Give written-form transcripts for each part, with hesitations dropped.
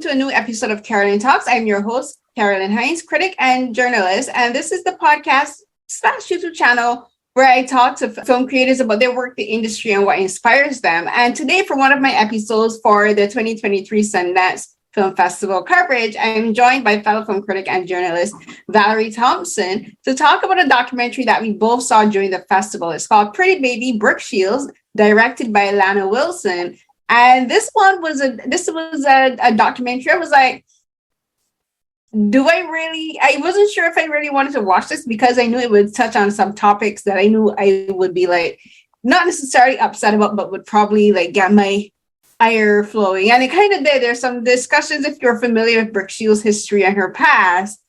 to a new episode of Carolyn Talks. I'm your host, Carolyn Hines, critic and journalist. And this is the podcast / YouTube channel where I talk to film creators about their work, the industry, and what inspires them. And today, for one of my episodes for the 2023 Sundance Film Festival coverage, I'm joined by fellow film critic and journalist Valerie Thompson to talk about a documentary that we both saw during the festival. It's called Pretty Baby, Brooke Shields, directed by Lana Wilson. And this was a documentary. I was like, I wasn't sure if I really wanted to watch this because I knew it would touch on some topics that I knew I would be like, not necessarily upset about, but would probably like get my ire flowing. And it kind of did. There's some discussions, if you're familiar with Brooke Shields' history and her past,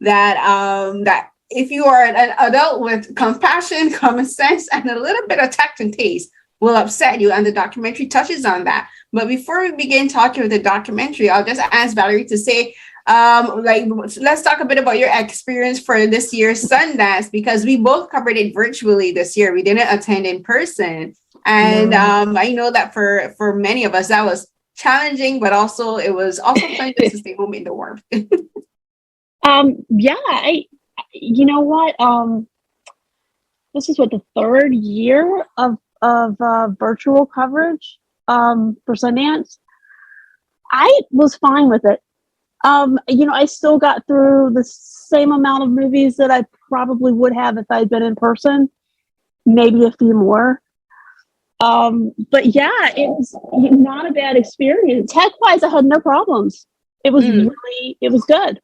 that if you are an adult with compassion, common sense, and a little bit of tact and taste, will upset you. And the documentary touches on that. But before we begin talking with the documentary, I'll just ask Valerie to say, let's talk a bit about your experience for this year's Sundance, because we both covered it virtually this year. We didn't attend in person. And I know that for many of us, that was challenging, but also it was also fun just to stay home in the warmth. You know what? This is the third year of virtual coverage for Sundance. I was fine with it. I still got through the same amount of movies that I probably would have if I'd been in person, maybe a few more. But yeah, it was not a bad experience. Tech-wise, I had no problems. It was it was good.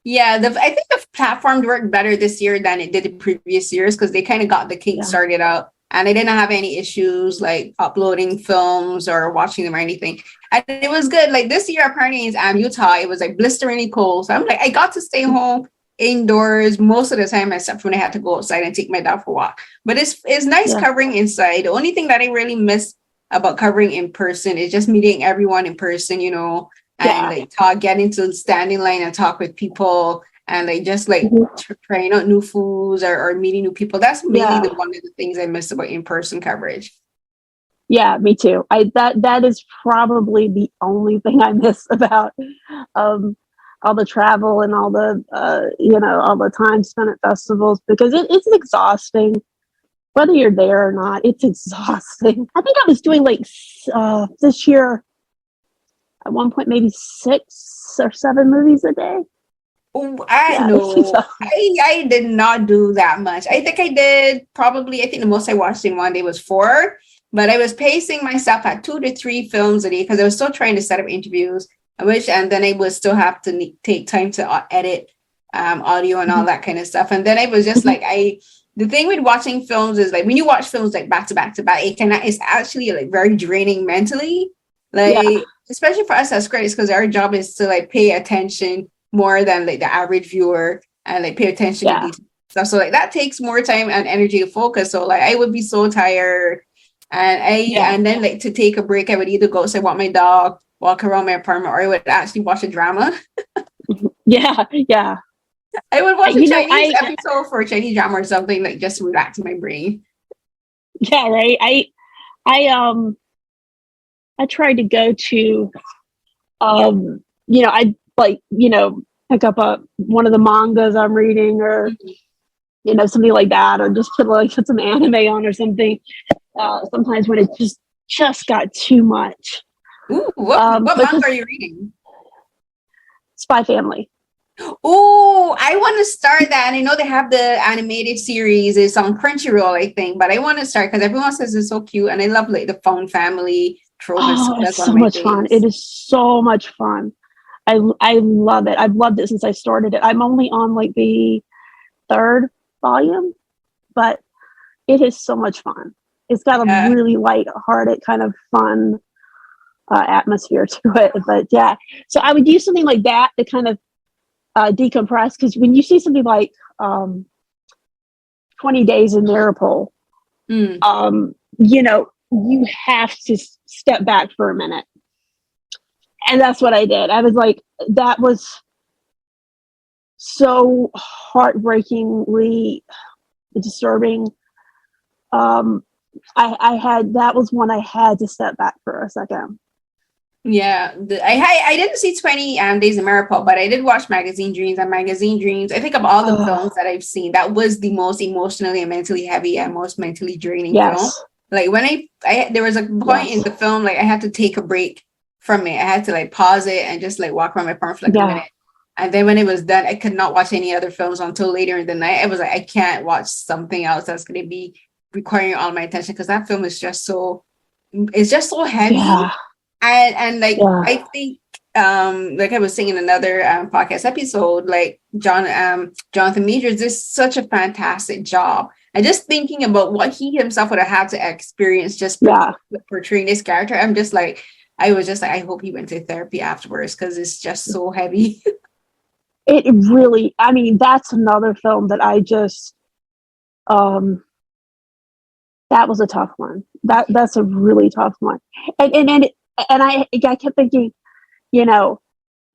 Yeah, I think the platform worked better this year than it did in previous years because they kind of got the kinks started out. And I didn't have any issues like uploading films or watching them or anything. And it was good. Like this year, apparently in Utah, it was like blisteringly cold. So I'm like, I got to stay home indoors most of the time, except when I had to go outside and take my dog for a walk. But it's nice covering inside. The only thing that I really miss about covering in person is just meeting everyone in person, and getting to stand in line and talk with people. And trying out new foods or meeting new people. That's mainly one of the things I miss about in-person coverage. Yeah, me too. That is probably the only thing I miss about all the travel and all the all the time spent at festivals, because it's exhausting. Whether you're there or not, it's exhausting. I think I was doing this year at one point maybe 6 or 7 movies a day. Oh, I did not do that much. I think the most I watched in one day was 4, but I was pacing myself at 2 to 3 films a day because I was still trying to set up interviews, and then I would still have to take time to edit audio and all that kind of stuff. And then I was just the thing with watching films is like when you watch films like back to back to back, it's actually like very draining mentally, especially for us as critics, because our job is to pay attention more than the average viewer and pay attention to these stuff. So that takes more time and energy to focus. So I would be so tired, and then to take a break, I would either go outside, walk my dog, walk around my apartment, or I would actually watch a drama. Yeah. I would watch a Chinese episode for a Chinese drama or something, just to relax my brain. Yeah, right. I tried to go to, pick up one of the mangas I'm reading, or something like that, or just put some anime on or something. Sometimes when it just got too much. Ooh, what manga are you reading? Spy Family. Oh, I want to start that. And I know they have the animated series. It's on Crunchyroll, I think, but I want to start because everyone says it's so cute, and I love the found family trope. It's so much fun. It is so much fun. I love it. I've loved it since I started it. I'm only on the 3rd volume, but it is so much fun. It's got a really light-hearted kind of fun atmosphere to it. But yeah, so I would use something like that to kind of decompress, because when you see something like 20 Days in Maripol, you have to step back for a minute. And that's what I did. I was like, that was so heartbreakingly disturbing. That was one I had to step back for a second. Yeah, I didn't see 20 Days of Miracle, but I did watch Magazine Dreams. And Magazine Dreams, I think of all the Oh, films that I've seen, that was the most emotionally and mentally heavy and most mentally draining film. yes, Like when I there was a point in yes, the film, like I had to take a break from it. I had to like pause it and just like walk around my apartment for like a yeah, minute. And then when it was done, I could not watch any other films until later in the night. I was like, I can't watch something else that's going to be requiring all my attention because that film is just so, it's just so heavy. yeah, And like yeah, I think like I was saying in another podcast episode, like Jonathan Majors did such a fantastic job. And just thinking about what he himself would have had to experience just yeah. portraying this character, I was just like, I hope he went to therapy afterwards because it's just so heavy. It really, I mean, that's another film that I just, um, that was a tough one. That's a really tough one. And I kept thinking, you know,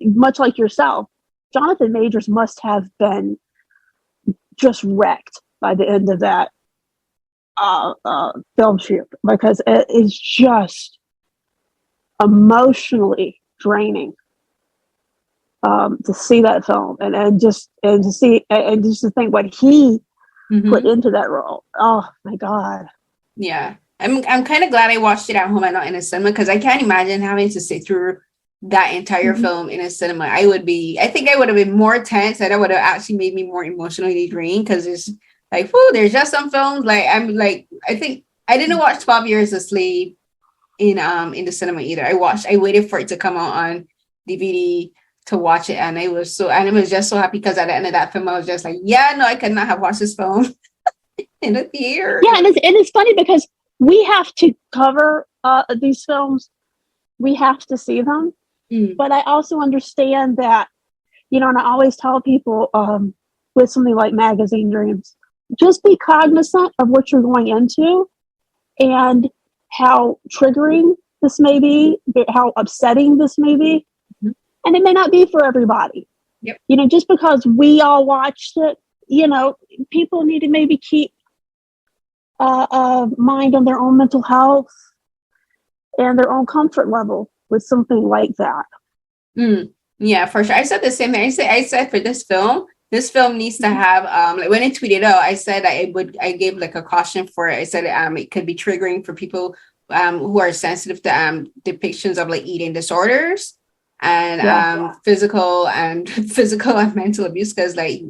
much like yourself, Jonathan Majors must have been just wrecked by the end of that film shoot because it is just emotionally draining to see that film and to see and just to think what he put into that role. Oh my God. Yeah. I'm kind of glad I watched it at home and not in a cinema because I can't imagine having to sit through that entire film in a cinema. I think I would have been more tense and it would have actually made me more emotionally drained because it's like, whoo, there's just some films like I think I didn't watch 12 Years a Slave in the cinema either. I waited for it to come out on DVD to watch it and it was just so happy because at the end of that film I was just like, yeah, no, I could not have watched this film in the theater. Yeah, and it's funny because we have to cover these films. We have to see them. But I also understand that, you know, and I always tell people with something like Magazine Dreams, just be cognizant of what you're going into and how triggering this may be, how upsetting this may be. And it may not be for everybody. Yep. You know, just because we all watched it, you know, people need to maybe keep mind on their own mental health and their own comfort level with something like that. Yeah, for sure. I said the same thing. I said for this film needs to have like when I tweeted out, I said I gave like a caution for it. I said it could be triggering for people who are sensitive to depictions of like eating disorders and physical and mental abuse because like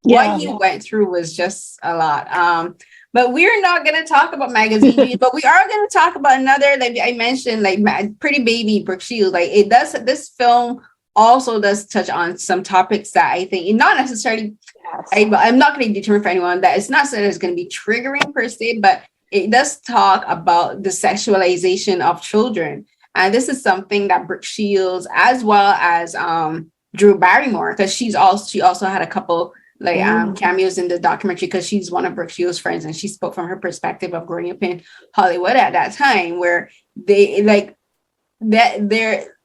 what he went through was just a lot. But we're not going to talk about Magazine, but we are going to talk about another, like I mentioned, like Pretty Baby, Brooke Shields. Like this film also does touch on some topics that I think, not necessarily, I'm not going to determine for anyone that it's not that it's going to be triggering per se, but it does talk about the sexualization of children. And this is something that Brooke Shields, as well as Drew Barrymore, because she also had a couple like cameos in the documentary because she's one of Brooke Shields' friends and she spoke from her perspective of growing up in Hollywood at that time where they like that they're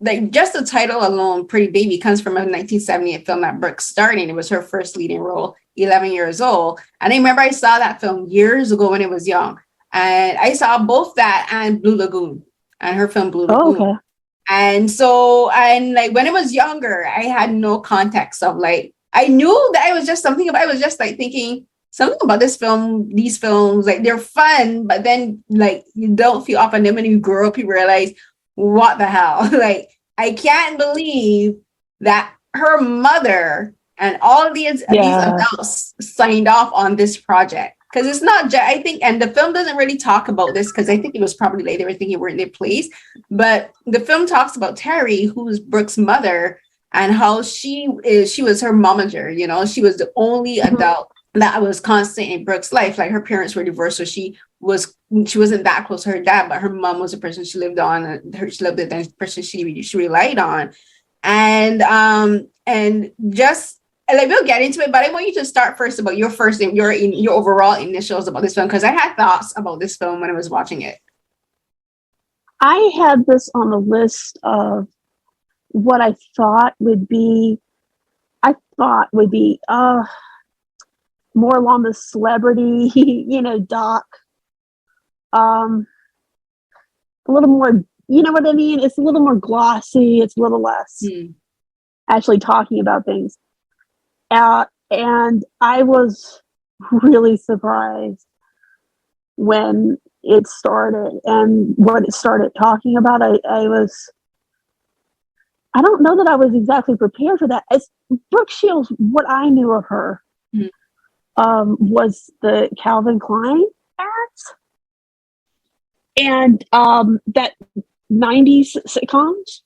like just the title alone, Pretty Baby, comes from a 1978 film that Brooke starred in. It was her first leading role, 11 years old. And I remember I saw that film years ago when I was young. And I saw both that and Blue Lagoon and her film Blue Lagoon. Okay. And so, and like when I was younger, I had no context of like, I knew that it was just something about, I was just like thinking something about these films, like they're fun, but then like you don't feel off. And then when you grow up, you realize, what the hell? Like, I can't believe that her mother and all of these adults signed off on this project. Because it's not just, I think, and the film doesn't really talk about this because I think it was probably like they were thinking we're in their place. But the film talks about Terry, who's Brooke's mother, and how she was her momager, you know, she was the only adult that was constant in Brooke's life. Like her parents were divorced, so she wasn't that close to her dad, but her mom was the person she lived on, she loved it, the person she relied on. And just like we'll get into it, but I want you to start first about your overall initials about this film, because I had thoughts about this film when I was watching it. I had this on the list of what I thought would be more along the celebrity, doc, a little more you know what I mean? It's a little more glossy. It's a little less actually talking about things. And I was really surprised when it started and what it started talking about. I don't know that I was exactly prepared for that. As Brooke Shields, what I knew of her was the Calvin Klein ads and that 90s sitcoms.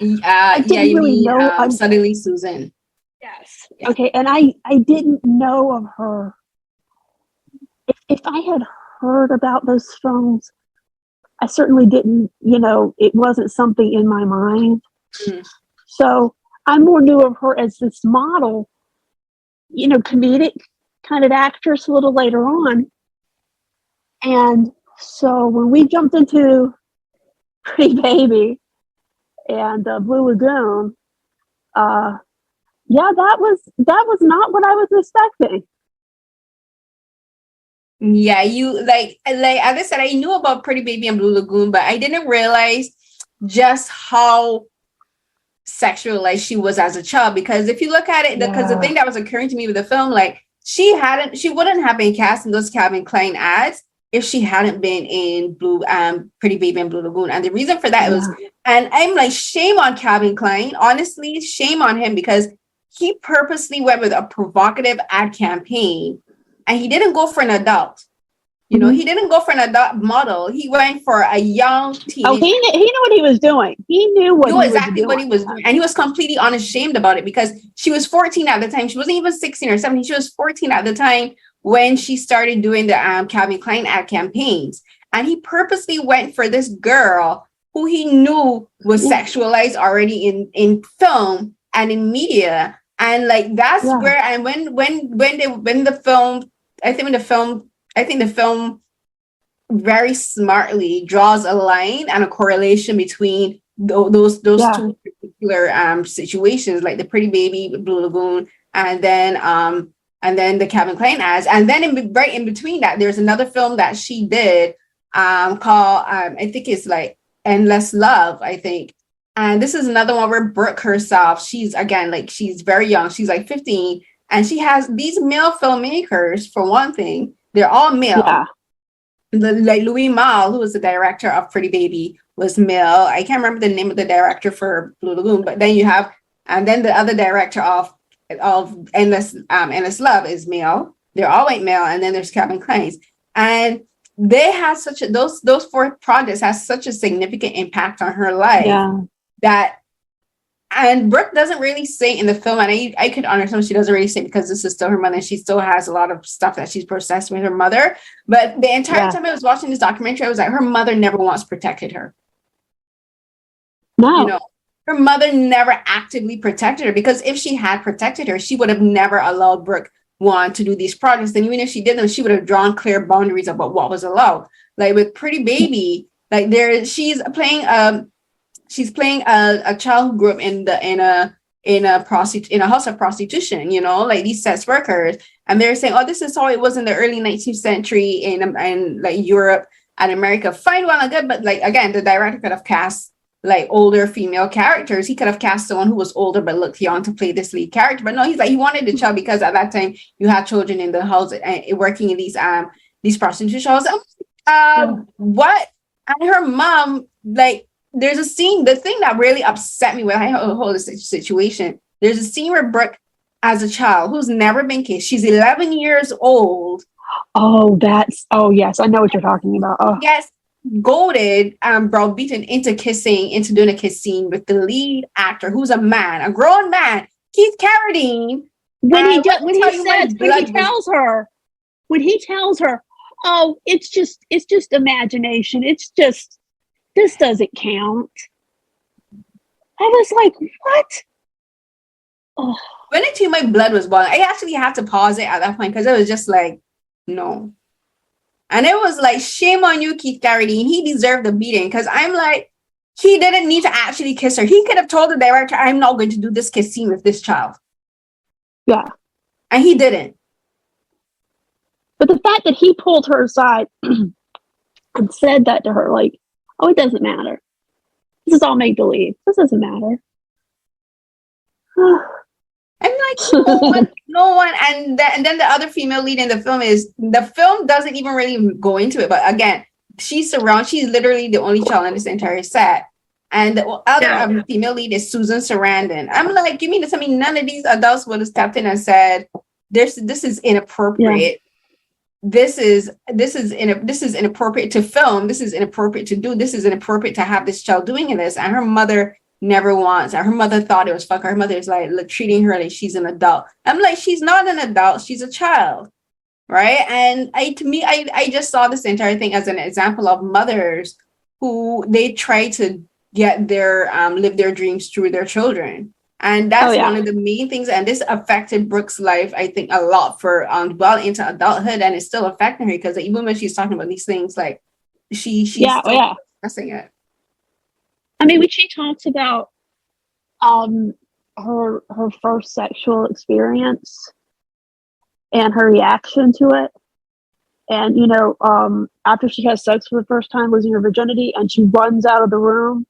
Yeah, you really mean Suddenly Susan. Yes. Yeah. Okay, and I didn't know of her. If I had heard about those films, I certainly didn't, it wasn't something in my mind. So I more knew of her as this model, comedic kind of actress a little later on. And so when we jumped into Pretty Baby and Blue Lagoon, that was not what I was expecting. Yeah, you like as I said, I knew about Pretty Baby and Blue Lagoon, but I didn't realize just how sexualized she was as a child. Because if you look at it, because the thing that was occurring to me with the film, like she wouldn't have been cast in those Calvin Klein ads if she hadn't been in Pretty Baby and Blue Lagoon. And the reason for that was, and I'm like, shame on Calvin Klein, honestly, shame on him, because he purposely went with a provocative ad campaign. And he didn't go for an adult. He didn't go for an adult model. He went for a young teenager. Oh, he knew what he was doing. He knew exactly what he was doing. And he was completely unashamed about it, because she was 14 at the time. She wasn't even 16 or 17. She was 14 at the time when she started doing the Calvin Klein ad campaigns. And he purposely went for this girl who he knew was sexualized already in film and in media. And like, that's where, and when the film, I think the film very smartly draws a line and a correlation between those two particular situations, like the Pretty Baby, Blue Lagoon, and then the Calvin Klein ads. And then right in between that, there's another film that she did called I think it's like Endless Love, I think. And this is another one where Brooke herself, she's very young. She's like 15. And she has these male filmmakers, for one thing. They're all male. Yeah. Like Louis Malle, who was the director of Pretty Baby, was male. I can't remember the name of the director for Blue Lagoon. But then then the other director of Endless Love is male. They're all white male. And then there's Calvin Klein's. And they had those four projects has such a significant impact on her life. Yeah. And Brooke doesn't really say in the film, and I could understand she doesn't really say, because this is still her mother and she still has a lot of stuff that she's processed with her mother. But the entire time I was watching this documentary, I was like, her mother never once protected her. No. Her mother never actively protected her, because if she had protected her, she would have never allowed Brooke to do these projects. And even if she did them, she would have drawn clear boundaries about what was allowed. Like with Pretty Baby, like she's playing a child who grew up in a house of prostitution, like these sex workers. And they're saying, oh, this is how it was in the early 19th century in like Europe and America. Fine, well and good. But like, again, the director could have cast like older female characters. He could have cast someone who was older but looked young to play this lead character. But no, he wanted the child, because at that time you had children in the house working in these prostitution houses. What? And her mom, like, there's a scene, the thing that really upset me with the whole situation, there's a scene where Brooke, as a child who's never been kissed, she's 11 years old. Oh, yes, I know what you're talking about. Oh. Yes, goaded, browbeaten into doing a kiss scene with the lead actor, who's a grown man, Keith Carradine. When he tells her, oh, it's just imagination. It's just, this doesn't count. I was like, what? Oh. When I tell you my blood was boiling, I actually had to pause it at that point, because it was just like, no. And it was like, shame on you, Keith Carradine. He deserved a beating, because I'm like, he didn't need to actually kiss her. He could have told the director, I'm not going to do this kiss scene with this child. Yeah. And he didn't. But the fact that he pulled her aside and said that to her, like, oh, it doesn't matter. This is all make believe. This doesn't matter. I'm like, no one, and then the other female lead in the film doesn't even really go into it. But again, she's literally the only child in this entire set. And the other female lead is Susan Sarandon. I'm like, you mean to tell me none of these adults would have stepped in and said, this is inappropriate. This is inappropriate to film. This is inappropriate to do. This is inappropriate to have this child doing this. And her mother never wants. Her mother thought it was fuck. Her mother is like treating her like she's an adult. I'm like, she's not an adult. She's a child, right? And I just saw this entire thing as an example of mothers who they try to get their live their dreams through their children. And that's one of the main things. And this affected Brooke's life, I think, a lot for well into adulthood, and it's still affecting her because even when she's talking about these things, like she's still discussing it. I mean, when she talks about her first sexual experience and her reaction to it, and after she has sex for the first time, losing her virginity, and she runs out of the room,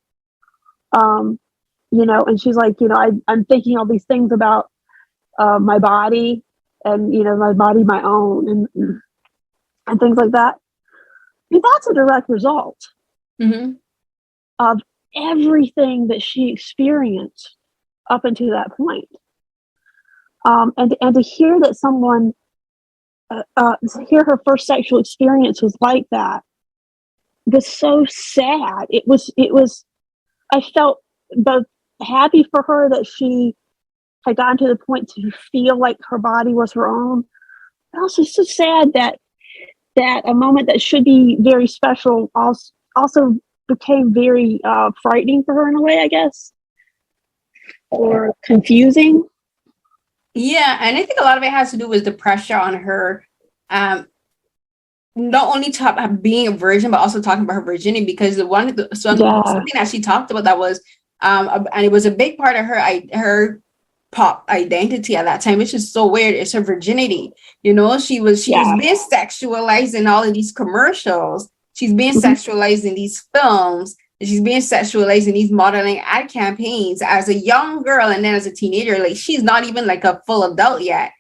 and she's like, I'm thinking all these things about my body, and my body, my own, and things like that. I mean, that's a direct result of everything that she experienced up until that point. And to hear that someone hear her first sexual experience was like that was so sad. It was I felt both happy for her that she had gotten to the point to feel like her body was her own, but also so sad that a moment that should be very special also became very frightening for her in a way, I guess, or confusing. Yeah, and I think a lot of it has to do with the pressure on her, not only being a virgin, but also talking about her virginity, because something that she talked about that was, and it was a big part of her pop identity at that time, which is so weird, is her virginity. She was being sexualized in all of these commercials. She's being sexualized in these films. She's being sexualized in these modeling ad campaigns as a young girl, and then as a teenager, like she's not even like a full adult yet,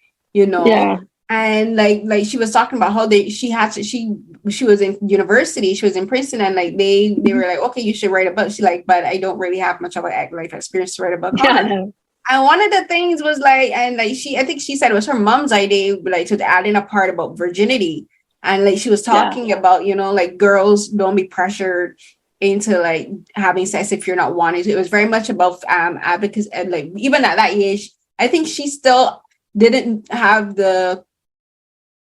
And like she was talking about how she was in university, she was in Princeton, and like they were like, okay, you should write a book. She's like, but I don't really have much of a life experience to write a book on. And one of the things was like, and like I think she said it was her mom's idea, like to add in a part about virginity, and like she was talking about, like girls don't be pressured into like having sex if you're not wanting to. It was very much about advocacy, and like even at that age, I think she still didn't have the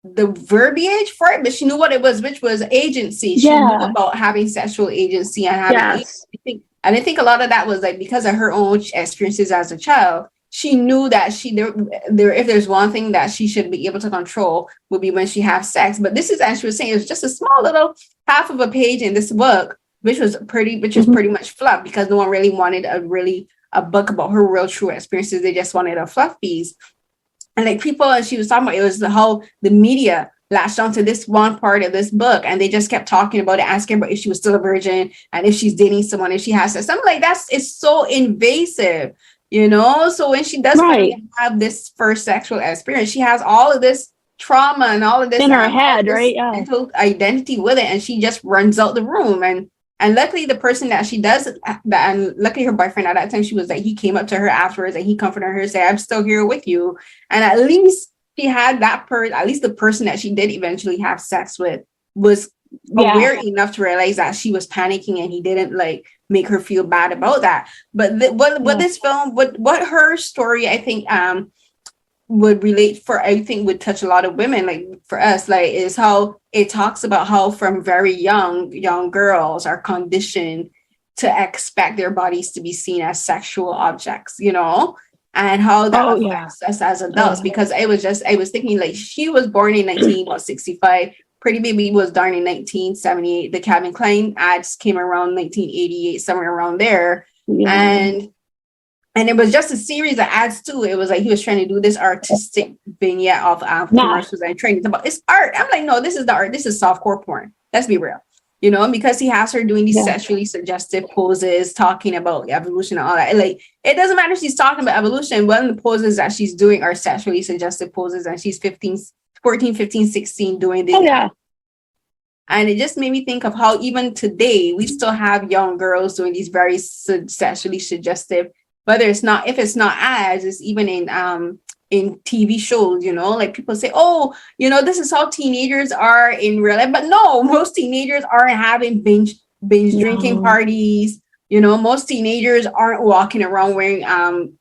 verbiage for it, but she knew what it was, which was agency. She knew about having sexual agency and having agency. And I think a lot of that was like because of her own experiences as a child. She knew that if there's one thing that she should be able to control would be when she has sex. But this is, as she was saying, it's just a small little half of a page in this book, which was pretty much fluff, because no one really wanted a book about her real true experiences. They just wanted a fluff piece. And like people, as she was talking about, it was how the media latched onto this one part of this book, and they just kept talking about it, asking about if she was still a virgin and if she's dating someone, if she has sex. Something like it's so invasive, So when she does have this first sexual experience, she has all of this trauma and all of this in her head, right? Yeah. Mental identity with it, and she just runs out the room. And luckily, the person that she does that, and luckily her boyfriend at that time, she was like, he came up to her afterwards and he comforted her and said, I'm still here with you. And at least she had that at least the person that she did eventually have sex with was aware enough to realize that she was panicking, and he didn't like make her feel bad about that. But what this film, what her story, I think, would relate for, I think would touch a lot of women, like for us, like is how it talks about how from very young girls are conditioned to expect their bodies to be seen as sexual objects, and how that affects us as adults. Because I was thinking, like, she was born in 1965. Pretty Baby was born in 1978. The Calvin Klein ads came around 1988, somewhere around there. And it was just a series of ads too. It was like he was trying to do this artistic vignette of commercials and training about it's art. I'm like, no, this is the art. This is softcore porn. Let's be real. because he has her doing these Yeah. sexually suggestive poses, talking about evolution and all that. Like, it doesn't matter if she's talking about evolution. One of the poses that she's doing are sexually suggestive poses, and she's 14, 15, 16 doing this. Oh, yeah. And it just made me think of how even today we still have young girls doing these very sexually suggestive, whether it's not, if it's not ads, it's even in TV shows, like people say, oh, this is how teenagers are in real life. But no, most teenagers aren't having binge drinking parties. Most teenagers aren't walking around wearing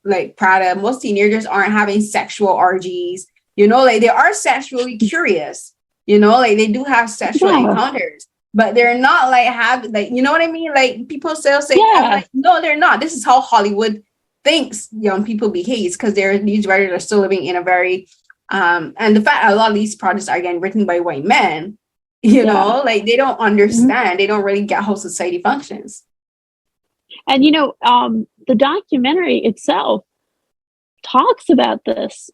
like Prada. Most teenagers aren't having sexual orgies. Like they are sexually curious. Like they do have sexual encounters, but they're not like you know what I mean? Like people still say, like, no, they're not. This is how Hollywood thinks young people behave, because these writers are still living in a very and the fact a lot of these projects are getting written by white men, like they don't understand, they don't really get how society functions. And the documentary itself talks about this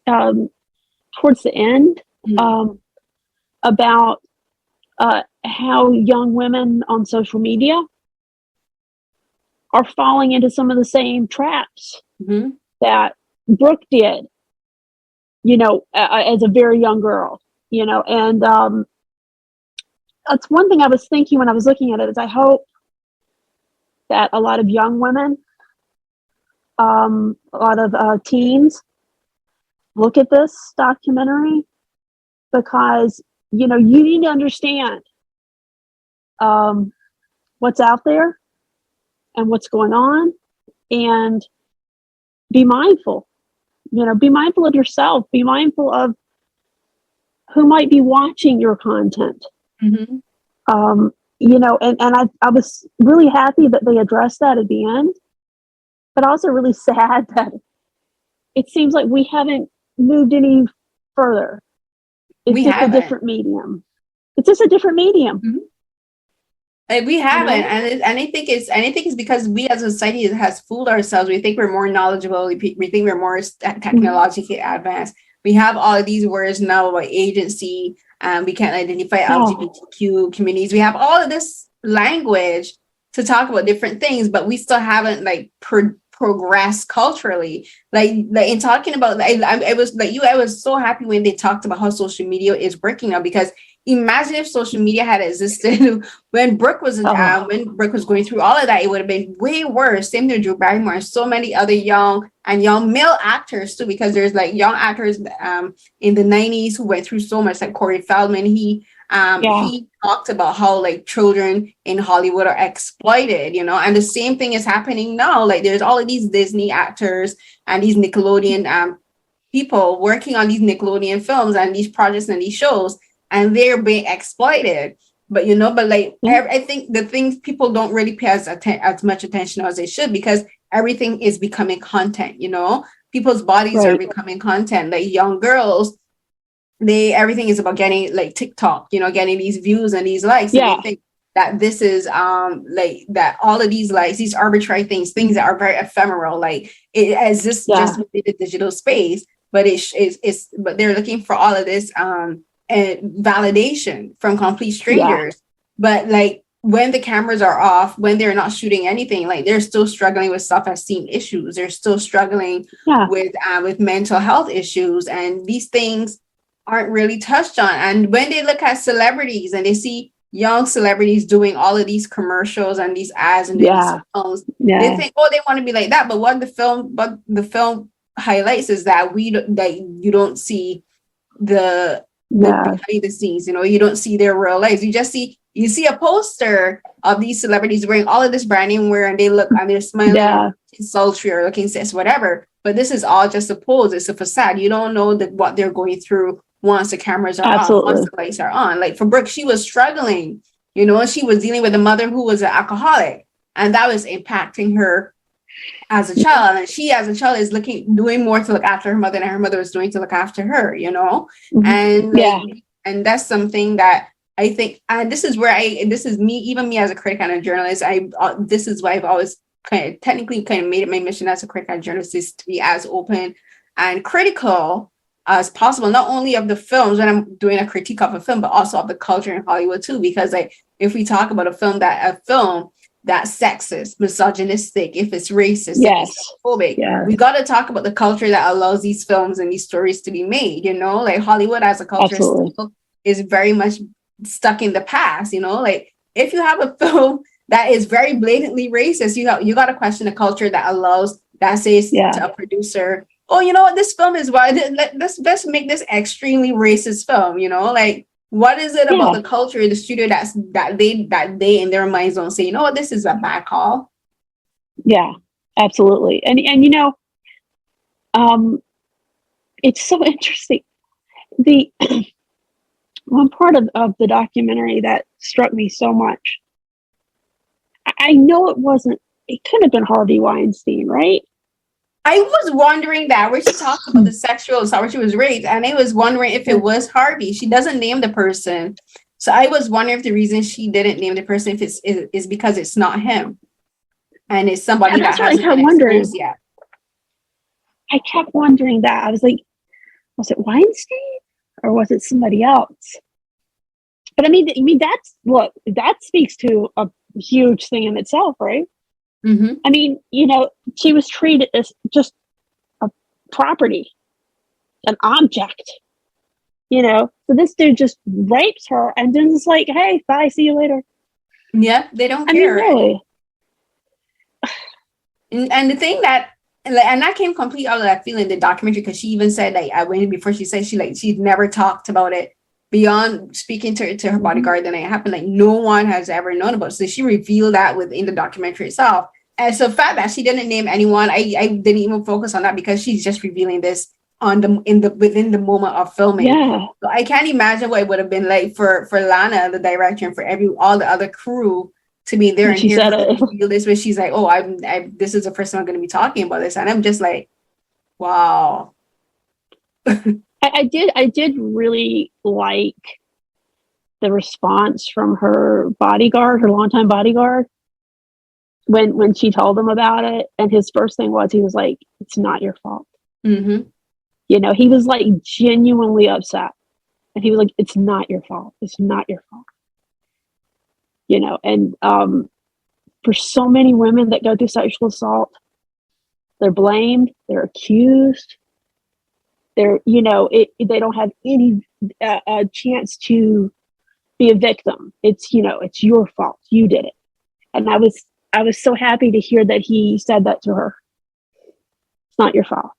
towards the end, about how young women on social media are falling into some of the same traps that Brooke did, as a very young girl, and that's one thing I was thinking when I was looking at it, is I hope that a lot of young women, a lot of teens look at this documentary, because, you need to understand what's out there and what's going on, and be mindful, be mindful of yourself, be mindful of who might be watching your content. And I was really happy that they addressed that at the end, but also really sad that it seems like we haven't moved any further. It's just a different medium. It's just a different medium. Like we haven't, and I think it's because we as a society has fooled ourselves. We think we're more knowledgeable. We think we're more technologically advanced. We have all of these words now about agency. We can't identify LGBTQ communities. We have all of this language to talk about different things, but we still haven't like progressed culturally. Like in talking about, I was so happy when they talked about how social media is working now, because imagine if social media had existed when Brooke was going through all of that. It would have been way worse. Same to Drew Barrymore and so many other young male actors too, because there's like young actors in the 90s who went through so much, like Corey Feldman. He talked about how like children in Hollywood are exploited, and the same thing is happening now. Like there's all of these Disney actors and these Nickelodeon people working on these Nickelodeon films and these projects and these shows, and they're being exploited. But I think the things people don't really pay as much attention as they should, because everything is becoming content. People's bodies are becoming content. Like young girls, everything is about getting like TikTok, getting these views and these likes. And they think that this is like that all of these likes, these arbitrary things that are very ephemeral, like it exists just within the digital space, but but they're looking for all of this validation from complete strangers. But like when the cameras are off, when they're not shooting anything, like they're still struggling with self-esteem issues. They're still struggling with mental health issues, and these things aren't really touched on. And when they look at celebrities and they see young celebrities doing all of these commercials and these ads and these films, they think, oh, they want to be like that. But what the film highlights is that you don't see the behind the scenes. You don't see their real lives. You see a poster of these celebrities wearing all of this brand name wear, and they look and they're smiling, sultry or looking cis, whatever. But this is all just a pose. It's a facade. You don't know what they're going through once the cameras are on, once the lights are on. Like for Brooke, she was struggling. She was dealing with a mother who was an alcoholic, and that was impacting her as a child. And she, as a child, is doing more to look after her mother than her mother was doing to look after her. And that's something that I think, and this is me as a critic and a journalist. This is why I've always kind of made it my mission as a critic and journalist is to be as open and critical as possible, not only of the films when I'm doing a critique of a film, but also of the culture in Hollywood too. Because like if we talk about a film that's sexist, misogynistic, if it's racist, Yes. if it's homophobic, Yeah. we got to talk about the culture that allows these films and these stories to be made. You know, like Hollywood as a culture still is very much stuck in the past. You know, like if you have a film that is very blatantly racist, you got to question the culture that allows that says to a producer, oh, you know what, this film is why let's make this extremely racist film. You know, like what is it about the culture of the studio that they in their minds don't say, you know what, this is a bad call. Yeah, absolutely. And you know, it's so interesting. The one part of the documentary that struck me so much, I know it couldn't have been Harvey Weinstein, right? I was wondering that where she talked about the sexual assault where she was raped, and I was wondering if it was Harvey. She doesn't name the person, so I was wondering if the reason she didn't name the person if is because it's not him, and it's somebody that hasn't been exposed yet. I kept wondering that. I was like, was it Weinstein or was it somebody else? But I mean, that speaks to a huge thing in itself, right? Mm-hmm. I mean, you know, she was treated as just a property, an object, you know. So this dude just rapes her and then it's like, hey, bye, see you later. Yeah, they don't care. I mean, really. And the thing that, and that came complete out of that feeling in the documentary, because she even said, like, before she said she'd never talked about it beyond speaking to her bodyguard the night it happened. Like no one has ever known about it. So she revealed that within the documentary itself. And so the fact that she didn't name anyone, I didn't even focus on that because she's just revealing this within the moment of filming. Yeah. So I can't imagine what it would have been like for Lana, the director, and for all the other crew to be there and hear her reveal this, where she's like, "Oh, this is the first time I'm going to be talking about this," and I'm just like, "Wow." I did really like the response from her bodyguard, her longtime bodyguard, when she told him about it. And his first thing was, he was like, "It's not your fault." Mm-hmm. You know, he was like genuinely upset. And he was like, "It's not your fault. It's not your fault." You know, and for so many women that go through sexual assault, they're blamed, they're accused. They're, you know, they don't have any chance to be a victim. It's, you know, it's your fault. You did it. And I was so happy to hear that he said that to her. It's not your fault.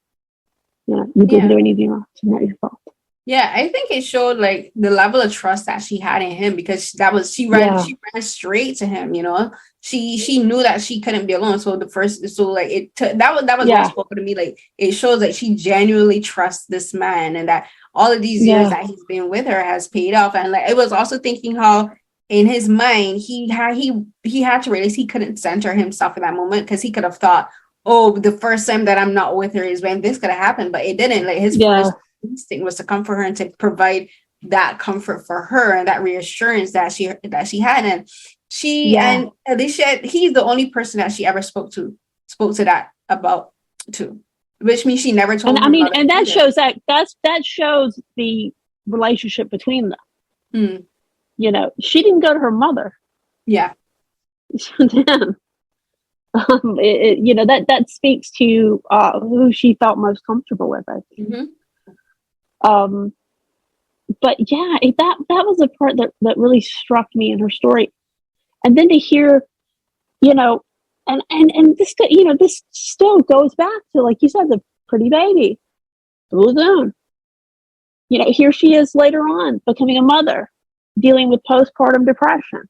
You know, you didn't do anything wrong. It's not your fault. Yeah, I think it showed like the level of trust that she had in him, because she ran straight to him. You know, she knew that she couldn't be alone. So that was what spoke to me. Like it shows that she genuinely trusts this man, and that all of these years that he's been with her has paid off. And like it was also thinking how in his mind he had to realize he couldn't center himself in that moment, because he could have thought, oh, the first time that I'm not with her is when this could have happened, but it didn't. Like his first instinct was to comfort her and to provide that comfort for her and that reassurance that she had. And and Alicia, he's the only person that she ever spoke to that about to, which means she never told him. And I mean, and that shows that shows the relationship between them. You know, she didn't go to her mother. Yeah. Damn. You know, that speaks to who she felt most comfortable with, I think. Mm-hmm. But yeah, that was the part that really struck me in her story. And then to hear, you know, and this, you know, this still goes back to, like you said, the pretty baby, Pruzan. You know, here she is later on becoming a mother, dealing with postpartum depression.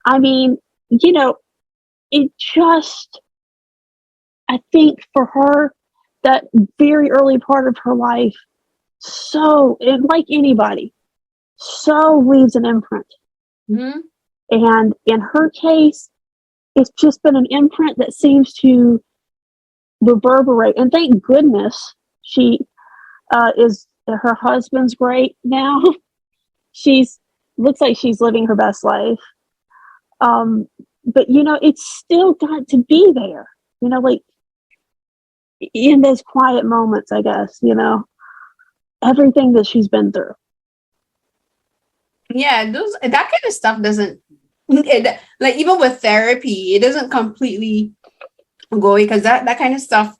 I mean, you know, it just, I think for her, that very early part of her life, like anybody, so leaves an imprint. Mm-hmm. And in her case, it's just been an imprint that seems to reverberate. And thank goodness she her husband's great now. Looks like she's living her best life. But you know, it's still got to be there, you know, like in those quiet moments, I guess, you know. everything that she's been through. Yeah, that kind of stuff doesn't, like, even with therapy, it doesn't completely go, because that kind of stuff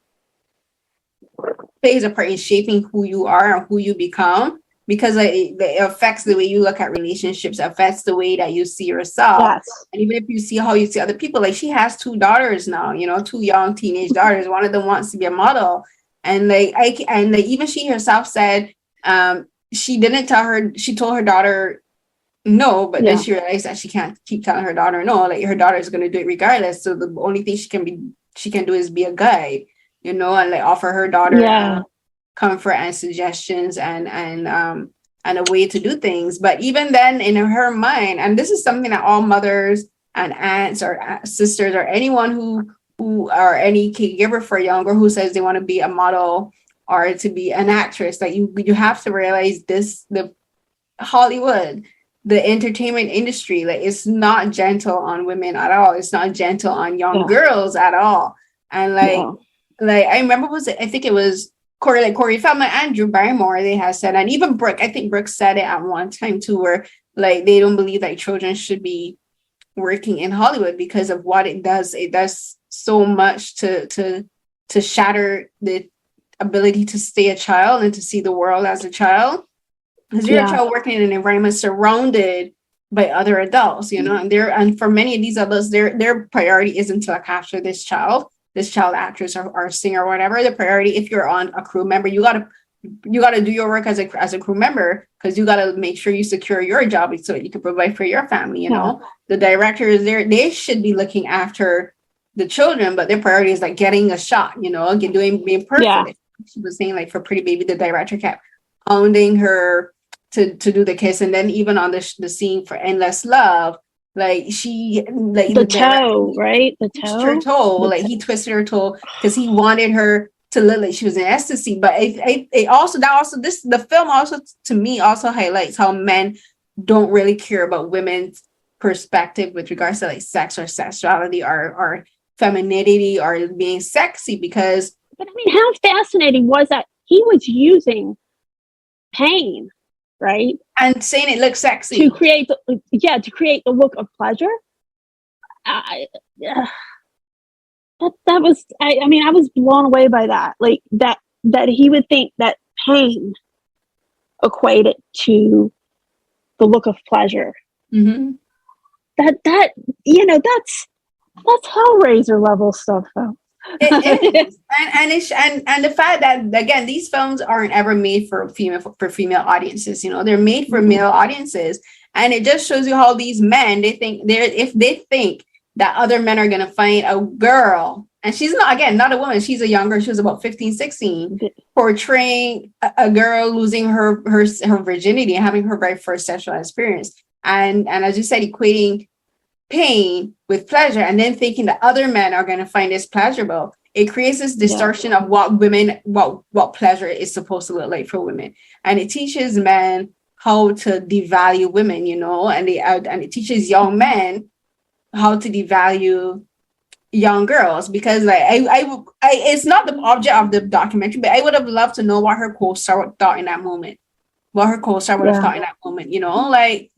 plays a part in shaping who you are and who you become, because it affects the way you look at relationships, affects the way that you see yourself. Yes. And even if you see how you see other people, like, she has 2 daughters now, you know, 2 young teenage daughters. One of them wants to be a model, and like even she herself said, she told her daughter no, but then she realized that she can't keep telling her daughter no, like, her daughter is going to do it regardless. So the only thing she can do is be a guide, you know, and like offer her daughter comfort and suggestions and a way to do things. But even then, in her mind, and this is something that all mothers and aunts or sisters or anyone who are any caregiver for a young girl who says they want to be a model or to be an actress, like, you have to realize this: the Hollywood, the entertainment industry, like, it's not gentle on women at all. It's not gentle on young girls at all. And like I remember, I think it was Corey Feldman and Drew Barrymore, they had said, and even Brooke, I think Brooke said it at one time too, where like they don't believe that children should be working in Hollywood because of what it does. It does so much to shatter the ability to stay a child and to see the world as a child. Because you're a child working in an environment surrounded by other adults, you know, and for many of these adults, their priority isn't to look after this child actress or singer or whatever. The priority, if you're on a crew member, you gotta do your work as a crew member, because you gotta make sure you secure your job so that you can provide for your family. You know, the directors, they should be looking after the children, but their priority is like getting a shot, you know, being perfect. She was saying, like, for Pretty Baby, the director kept hounding her to do the kiss, and then even on the scene for Endless Love, like, she, like, the toe, right? The toe. Her toe, like, he twisted her toe because he wanted her to look like she was in ecstasy. But the film also, to me, also highlights how men don't really care about women's perspective with regards to like sex or sexuality or femininity or being sexy. Because, but I mean, how fascinating was that? He was using pain, right, and saying it looks sexy to create the look of pleasure. That was, I mean, I was blown away by that. Like, that he would think that pain equated to the look of pleasure. Mm-hmm. That you know, that's Hellraiser level stuff, though. It is. And the fact that, again, these films aren't ever made for female audiences, you know, they're made for male audiences. And it just shows you how these men, if they think that other men are going to find a girl, and she's not a woman, she's a younger, she was about 15, 16, portraying a girl losing her virginity and having her very first sexual experience. And as you said, equating pain with pleasure, and then thinking that other men are going to find this pleasurable. It creates this distortion of what pleasure is supposed to look like for women. And it teaches men how to devalue women, you know, and it teaches young men how to devalue young girls, because like I it's not the object of the documentary, but I would have loved to know what her co-star thought in that moment. What her co-star would have thought in that moment, you know, like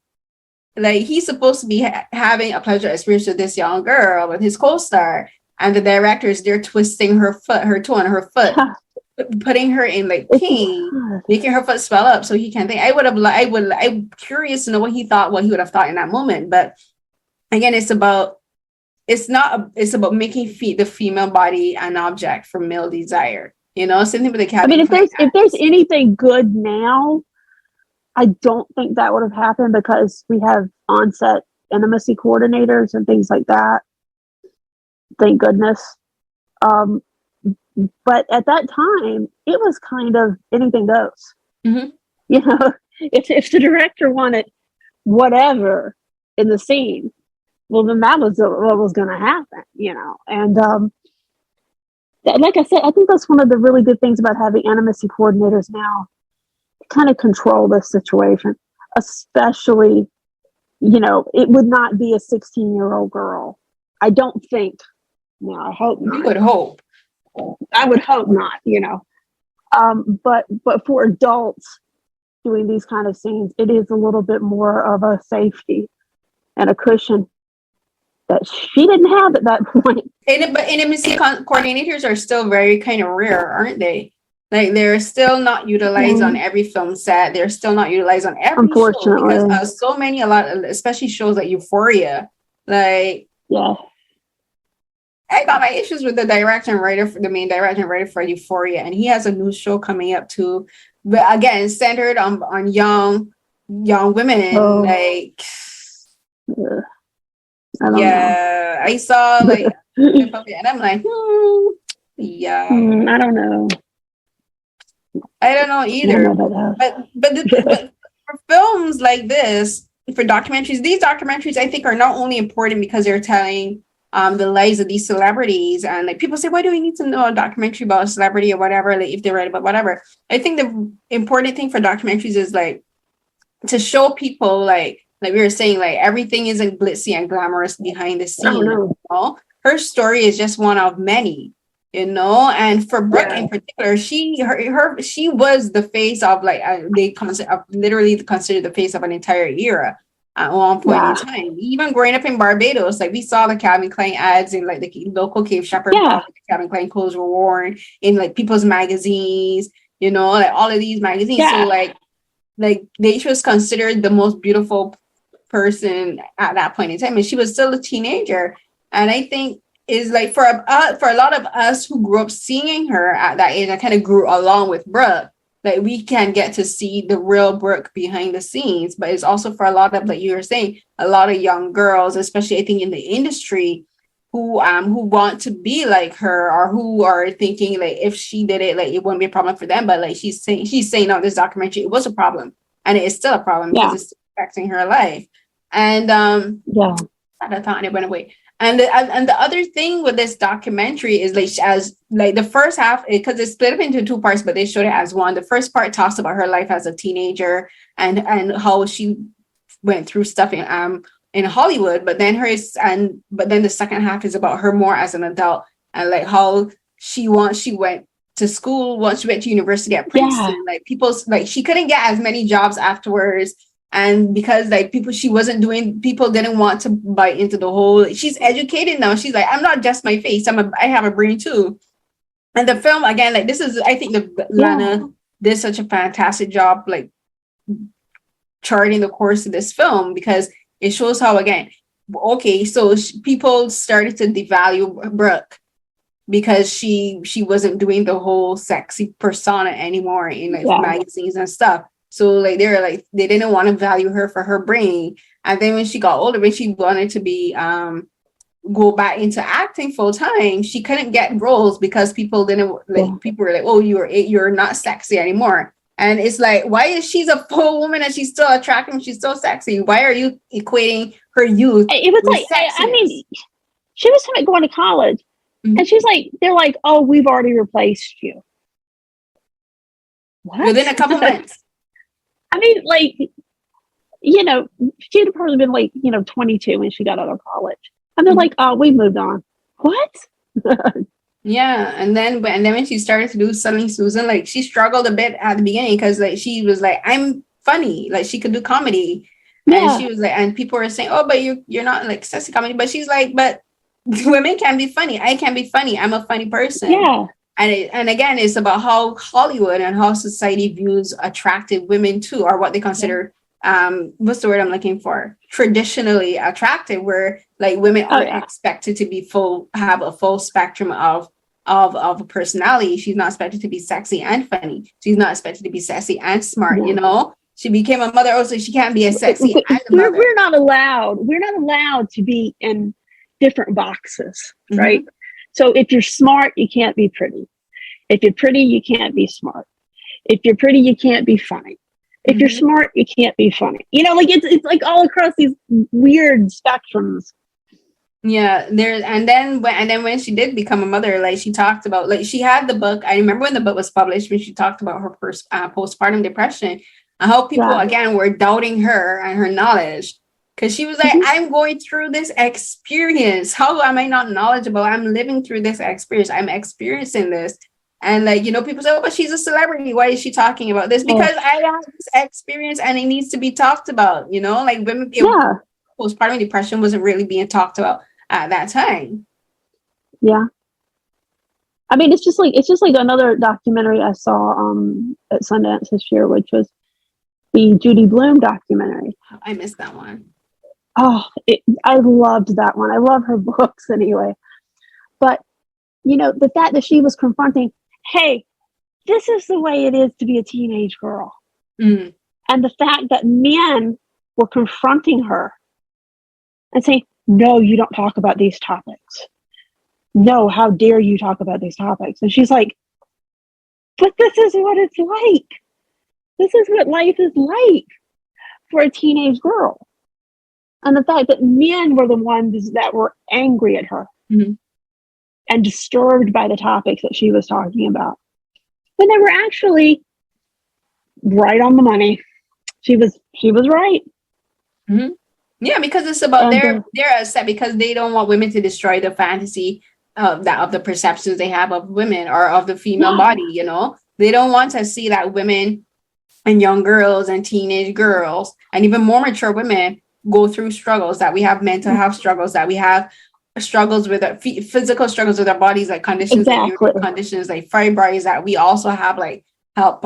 he's supposed to be having a pleasure experience with this young girl, with his co-star, and the directors, they're twisting her toe and her foot, putting her in like pain, making her foot swell up so he can't think. I'm curious to know what he would have thought in that moment. But again, it's about making the female body an object for male desire. You know, same thing with the cat. I mean, if there's anything good now, I don't think that would have happened, because we have on-set intimacy coordinators and things like that. Thank goodness. But at that time, it was kind of anything goes. Mm-hmm. You know, if the director wanted whatever in the scene, well, then that was what was going to happen, you know. And like I said, I think that's one of the really good things about having intimacy coordinators now. Kind of control this situation, especially, you know, it would not be a 16-year-old girl. I don't think. No, I hope not. You would hope. I would hope not, you know. But for adults doing these kind of scenes, it is a little bit more of a safety and a cushion that she didn't have at that point. But intimacy coordinators are still very kind of rare, aren't they? Like they're still not utilized on every film set. They're still not utilized on every show because so many, especially shows like Euphoria. Like, yeah, I got my issues with the main director and writer for Euphoria, and he has a new show coming up too. But again, centered on young women. Like, I don't know. I saw like, and I'm like, yeah, I don't know. I don't know either. But for films like this, for documentaries, these documentaries I think are not only important because they're telling the lives of these celebrities, and like people say, why do we need to know a documentary about a celebrity or whatever, like if they write about whatever. I think the important thing for documentaries is like to show people like we were saying, like everything isn't glitzy and glamorous behind the scenes. You know? Her story is just one of many, you know. And for Brooke in particular, she was the face of like literally considered the face of an entire era at one point in time. Even growing up in Barbados, like we saw the Calvin Klein ads in like the local Cape Shepherd. Calvin Klein clothes were worn in like people's magazines, you know, like all of these magazines. So like she was considered the most beautiful person at that point in time, and she was still a teenager. And I think is like for a lot of us who grew up seeing her at that age, I kind of grew along with Brooke. Like we can get to see the real Brooke behind the scenes, but it's also for a lot of, like you were saying, a lot of young girls, especially I think in the industry, who want to be like her, or who are thinking like if she did it, like it wouldn't be a problem for them. But like she's saying on this documentary, it was a problem, and it is still a problem because it's affecting her life. And at the time it went away. And the other thing with this documentary is like as like the first half, because it's split up into two parts, but they showed it as one. The first part talks about her life as a teenager and how she went through stuff in Hollywood, but then the second half is about her more as an adult and like how she went to school, once she went to university at Princeton. Like she couldn't get as many jobs afterwards. And because like people didn't want to bite into the whole, she's educated now. She's like, I'm not just my face. I have a brain too. And the film, again, like this is, I think Lana did such a fantastic job, like charting the course of this film, because it shows how, again, so people started to devalue Brooke because she wasn't doing the whole sexy persona anymore in like magazines and stuff. So like they didn't want to value her for her brain. And then when she got older, when she wanted to be go back into acting full time, she couldn't get roles because people people were like, oh, you're not sexy anymore. And it's like, why is she's a full woman and she's still attractive and she's still sexy? Why are you equating her youth? It was like sexiness? I mean, she was going to college, and she's like, they're like, oh, we've already replaced you. What? Within a couple months. I mean, like, you know, she'd have probably been like, 22 when she got out of college. And they're like, oh, we moved on. What? Yeah. And then when she started to do Selling Susan, like she struggled a bit at the beginning because like she was like, I'm funny. Like she could do comedy. Yeah. And she was like, and people were saying, oh, but you're not like sexy comedy. But she's like, but women can be funny. I can be funny. I'm a funny person. Yeah. And again, it's about how Hollywood and how society views attractive women too, or what they consider, what's the word I'm looking for? Traditionally attractive, where like women are expected to have a full spectrum of a personality. She's not expected to be sexy and funny. She's not expected to be sexy and smart, you know? She became a mother also, she can't be as sexy and a mother. We're not allowed to be in different boxes, right? So if you're smart, you can't be pretty. If you're pretty, you can't be smart. If you're pretty, you can't be funny. If you're smart, you can't be funny. You know, like it's like all across these weird spectrums. Yeah, and then when she did become a mother, like she talked about, like she had the book. I remember when the book was published, when she talked about her postpartum depression and how people again were doubting her and her knowledge. Because she was like, I'm going through this experience. How am I not knowledgeable? I'm living through this experience. I'm experiencing this. And like, people say, oh, but she's a celebrity. Why is she talking about this? Because I have this experience and it needs to be talked about, like women, postpartum depression wasn't really being talked about at that time. Yeah. I mean, it's just like another documentary I saw at Sundance this year, which was the Judy Blume documentary. I missed that one. Oh, I loved that one. I love her books anyway. But, the fact that she was confronting, hey, this is the way it is to be a teenage girl. Mm. And the fact that men were confronting her and saying, no, you don't talk about these topics. No, how dare you talk about these topics? And she's like, but this is what it's like. This is what life is like for a teenage girl. And the fact that men were the ones that were angry at her and disturbed by the topics that she was talking about, when they were actually right on the money. She was right. Mm-hmm. Yeah, because it's about they're upset because they don't want women to destroy the fantasy of the perceptions they have of women or of the female body. They don't want to see that women and young girls and teenage girls and even more mature women go through struggles, that we have mental health struggles, that we have struggles with our physical struggles with our bodies, like conditions like conditions like fibroids, that we also have like health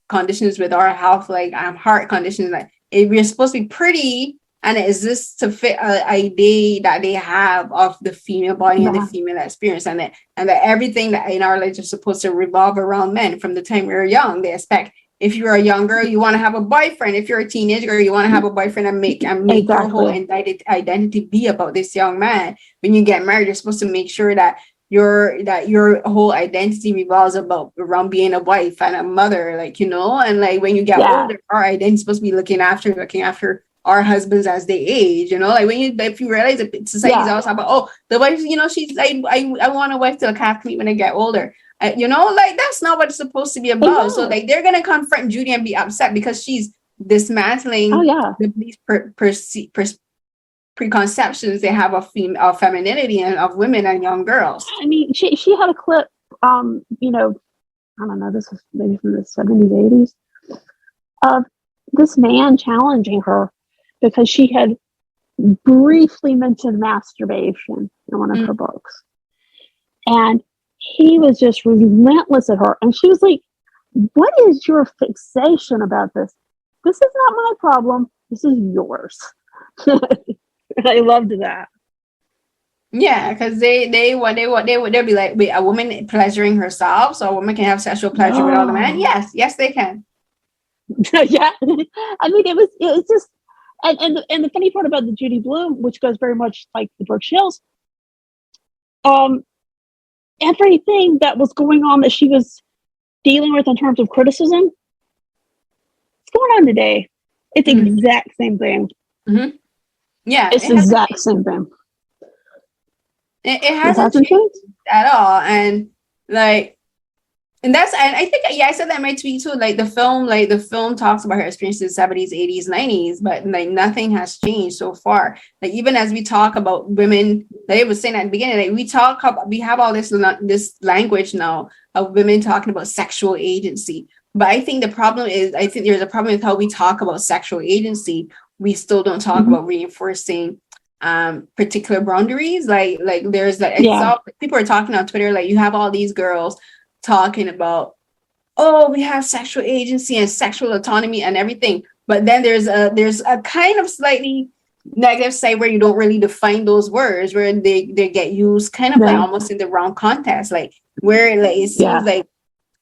conditions with our health, like heart conditions. Like we're supposed to be pretty, and it exists to fit an idea that they have of the female body and the female experience, and that everything that in our lives is supposed to revolve around men from the time we're young. They expect, if you're a young girl, you want to have a boyfriend. If you're a teenager, you want to have a boyfriend and make your whole identity be about this young man. When you get married, you're supposed to make sure that your whole identity revolves around being a wife and a mother, like, and like when you get older, our identity is supposed to be looking after our husbands as they age, like if you realize that society's always about, the wife, she's like, I want a wife to look after me when I get older. Like that's not what it's supposed to be about. So like they're gonna confront Judy and be upset because she's dismantling these preconceptions they have of femininity and of women and young girls. I mean, she had a clip, I don't know, this was maybe from the 70s, 80s, of this man challenging her because she had briefly mentioned masturbation in one of her books. And he was just relentless at her. And she was like, what is your fixation about this? This is not my problem. This is yours. I loved that. Yeah, because they'll be like, wait, a woman pleasuring herself, so a woman can have sexual pleasure with all the men? Yes, they can. Yeah. I mean, it was just, and the funny part about the Judy Blume, which goes very much like the Brooke Shields, everything that was going on that she was dealing with in terms of criticism, it's going on today. It's the exact same thing. Mm-hmm. Yeah, it's the exact same thing. It hasn't changed at all, and like, and I think I said that in my tweet too. Like the film talks about her experiences in the 70s, 80s, 90s, but like nothing has changed so far. Like even as we talk about women, like I was saying at the beginning, like we have all this language now of women talking about sexual agency. But I think there's a problem with how we talk about sexual agency. We still don't talk about reinforcing particular boundaries. Like there's people are talking on Twitter, like you have all these girls talking about, we have sexual agency and sexual autonomy and everything, but then there's a kind of slightly negative side where you don't really define those words, where they get used kind of like almost in the wrong context, like where like it seems like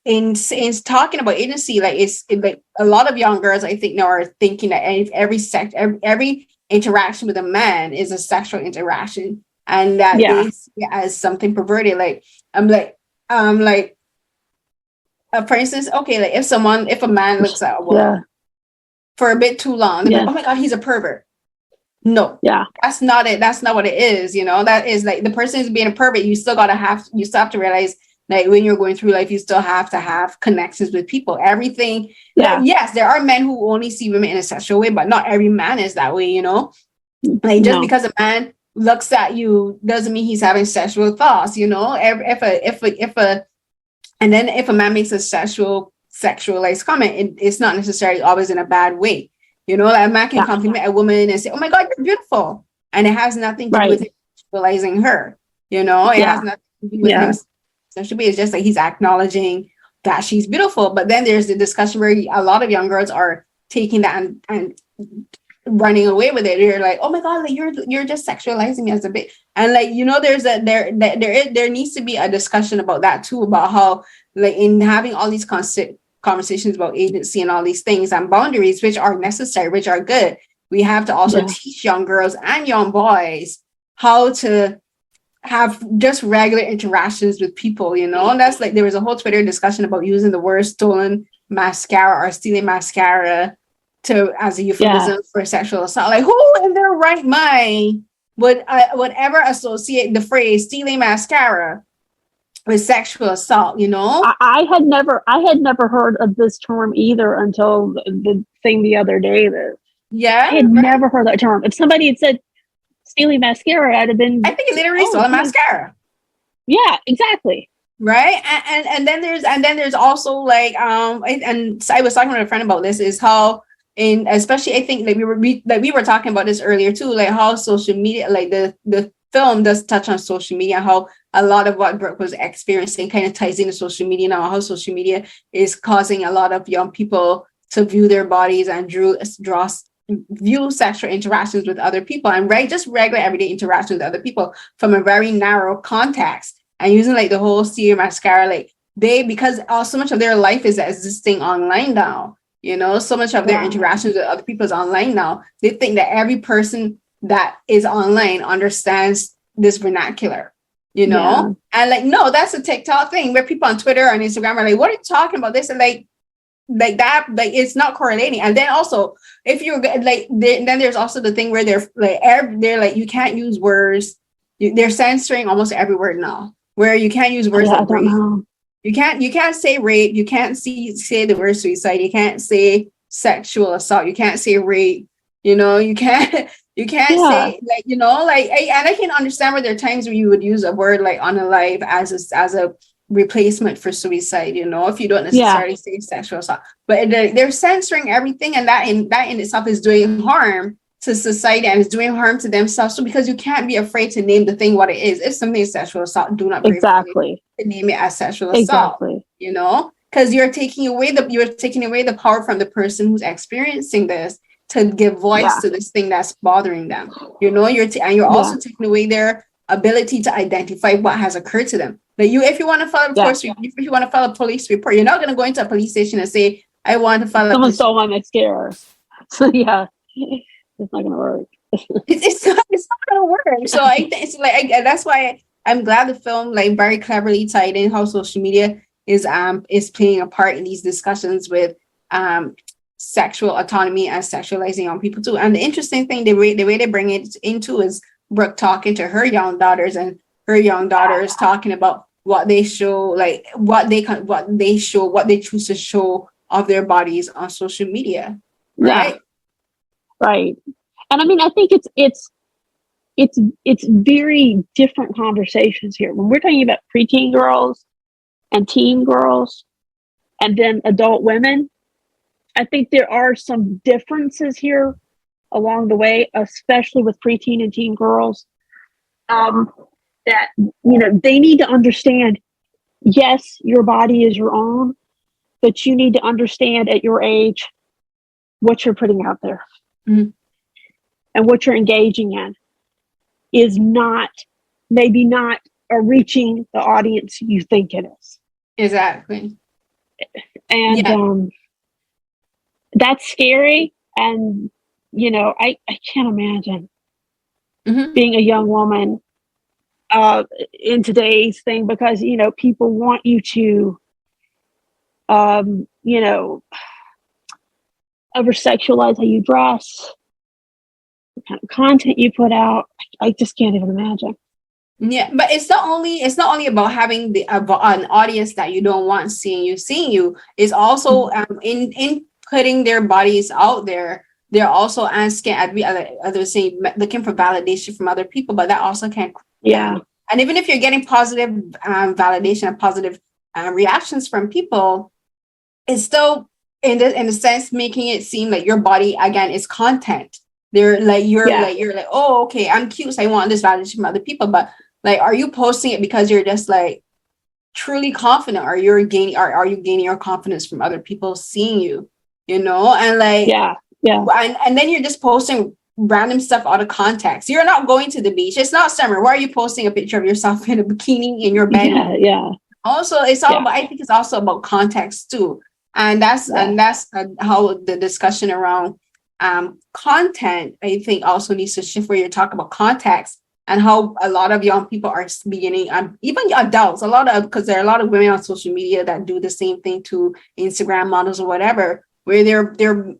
in talking about agency, like it's like a lot of young girls I think now are thinking that every interaction with a man is a sexual interaction, and that they see it as something perverted. Like for instance, okay, like if a man looks at a woman for a bit too long, they're like, oh my God, he's a pervert. No, that's not it. That's not what it is. That is like the person is being a pervert. You still have to realize, like when you're going through life, you still have to have connections with people. Everything. Like, yes, there are men who only see women in a sexual way, but not every man is that way. Like just because a man looks at you doesn't mean he's having sexual thoughts. If And then if a man makes a sexualized comment, it's not necessarily always in a bad way. You know, like a man can compliment a woman and say, "Oh my God, you're beautiful," and it has nothing to do with sexualizing her. You know, it has nothing to do with him. It's just like he's acknowledging that she's beautiful. But then there's the discussion where a lot of young girls are taking that and running away with it. They're like, "Oh my God, like you're just sexualizing me as a bit." And like, you know, there needs to be a discussion about that too, about how like in having all these conversations about agency and all these things and boundaries, which are necessary, which are good, we have to also teach young girls and young boys how to have just regular interactions with people, you know. And that's like, there was a whole Twitter discussion about using the word stolen mascara or stealing mascara as a euphemism for sexual assault. Like, who in their right mind would ever associate the phrase stealing mascara with sexual assault, you know? I had never heard of this term either until the thing the other day. I had never heard that term. If somebody had said stealing mascara, I'd have been, I think it literally stole mascara. Yeah, exactly. Right. And then there's also like and so I was talking with a friend about this, is how, and especially I think like we were talking about this earlier too, like how social media, like the film does touch on social media, how a lot of what Brooke was experiencing kind of ties into social media now, how social media is causing a lot of young people to view their bodies and view sexual interactions with other people and just regular everyday interactions with other people from a very narrow context, and using like the whole stealing mascara, like because so much of their life is existing online now, you know, so much of their interactions with other people is online now. They think that every person that is online understands this vernacular, you know, and like, no, that's a TikTok thing where people on Twitter and Instagram are like, "What are you talking about this?" And like that, like it's not correlating. And then also, if you're like, then there's also the thing where they're like, you can't use words. They're censoring almost every word now, where you can't use words like rape. You can't say rape. You can't say the word suicide. You can't say sexual assault. You can't say rape. You know, you can't say, like, you know, like, and I can understand where there are times where you would use a word like unalive as a replacement for suicide, you know, if you don't necessarily say sexual assault, but they're censoring everything, and that in itself is doing harm to society and is doing harm to themselves. So because you can't be afraid to name the thing what it is. If something is sexual assault, do not be afraid to name it as sexual assault. You know, because you're taking away the power from the person who's experiencing this to give voice to this thing that's bothering them. You know, you're also taking away their ability to identify what has occurred to them. Like if you want to file a police report, you're not going to go into a police station and say, "I want to file." Someone stole my mascara. So it's not going to work. it's not going to work. So I think it's like that's why I'm glad the film like very cleverly tied in how social media is playing a part in these discussions with sexual autonomy and sexualizing young people too. And the interesting thing, the way they bring it into is Brooke talking to her young daughters, and her young daughters talking about what they show, like what they choose to show of their bodies on social media. Right. Right. And I mean, I think it's very different conversations here. When we're talking about preteen girls and teen girls and then adult women, I think there are some differences here along the way, especially with preteen and teen girls, that, you know, they need to understand, yes, your body is your own, but you need to understand at your age what you're putting out there. Mm-hmm. And what you're engaging in is maybe not reaching the audience you think it is. Exactly. And that's scary. And, you know, I can't imagine being a young woman in today's thing, because, you know, people want you to, you know, over sexualize how you dress, the kind of content you put out. I just can't even imagine. Yeah, but it's not only about having an audience that you don't want seeing you. It's also in putting their bodies out there. They're also asking, as I was saying, looking for validation from other people, but that also can't. Yeah. And even if you're getting positive validation and positive reactions from people, is still in a sense making it seem like your body again is content. They're like you're like, oh, okay, I'm cute, so I want this validation from other people. But like, are you posting it because you're just like truly confident, or are you gaining your confidence from other people seeing you, and like and then you're just posting random stuff out of context. You're not going to the beach, it's not summer, why are you posting a picture of yourself in a bikini in your bed? Also, it's all about, I think it's also about context too, and that's how the discussion around content, I think, also needs to shift, where you talk about context and how a lot of young people are beginning, even adults, because there are a lot of women on social media that do the same thing to Instagram models or whatever, where they're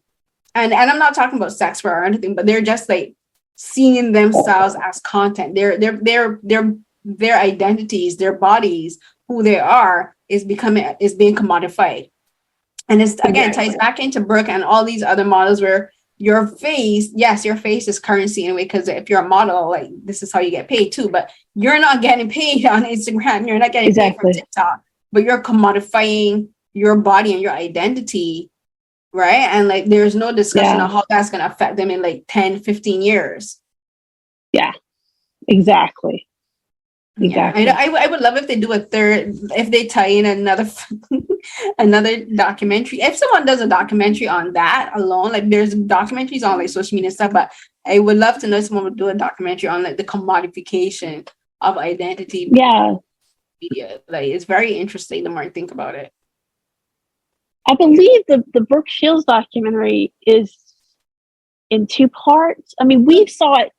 and I'm not talking about sex or anything, but they're just like seeing themselves as content. Their identities, their bodies, who they are is being commodified. And it's again ties back into Brooke and all these other models, where your face is currency in a way, because if you're a model, like, this is how you get paid too, but you're not getting paid on Instagram, you're not getting paid from TikTok, but you're commodifying your body and your identity, right? And like, there's no discussion on how that's going to affect them in like 10-15 years. Exactly. I would love if they do if they tie in another documentary. If someone does a documentary on that alone, like, there's documentaries on like social media stuff, but I would love to know if someone would do a documentary on like the commodification of identity. Media. Like, it's very interesting the more I think about it. I believe the Brooke Shields documentary is in 2 parts. I mean, we saw it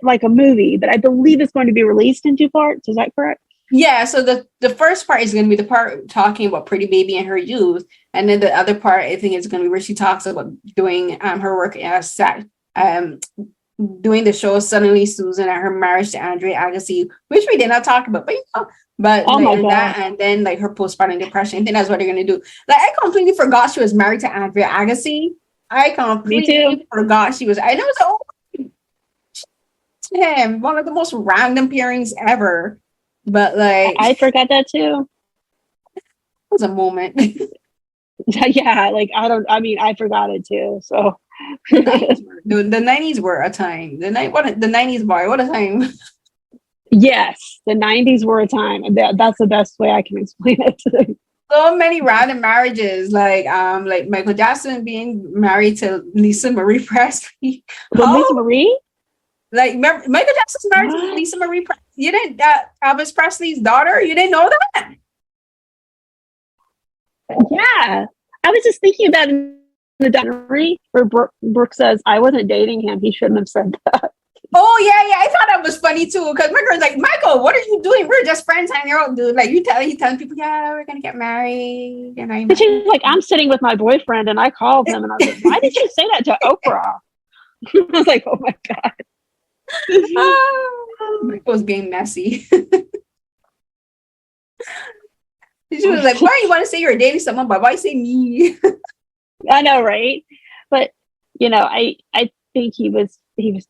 like a movie, but I believe it's going to be released in 2 parts. Is that correct? Yeah, so the first part is going to be the part talking about Pretty Baby and her youth, and then the other part, I think, is going to be where she talks about doing her work as doing the show Suddenly Susan and her marriage to Andre Agassi, which we did not talk about, but and then like her postpartum depression. I think that's what they're going to do. Like, I completely forgot she was married to Andre Agassi. I completely forgot she was. I know it's him, one of the most random pairings ever, but like, I forgot that too. It was a moment. I forgot it too, so the 90s were a time. The 90s, boy, what a time. Yes, the 90s were a time. That's the best way I can explain it. So many random marriages, like Michael Jackson being married to Lisa Marie Presley. Lisa Marie? Like, Michael Jackson's married to Lisa Marie Presley. You didn't, Elvis Presley's daughter? You didn't know that? Yeah. I was just thinking about the documentary where Brooke says, I wasn't dating him. He shouldn't have said that. Oh, yeah. I thought that was funny, too. Because my girl's like, Michael, what are you doing? We're just friends hanging out, dude. Like, he's telling people, yeah, we're going to get married. And she's like, I'm sitting with my boyfriend, and I called him, and I was like, why did you say that to Oprah? I was like, oh, my God. Michael was being messy. She was like, why you want to say you're dating someone, but why say me? I know, right? But I think he was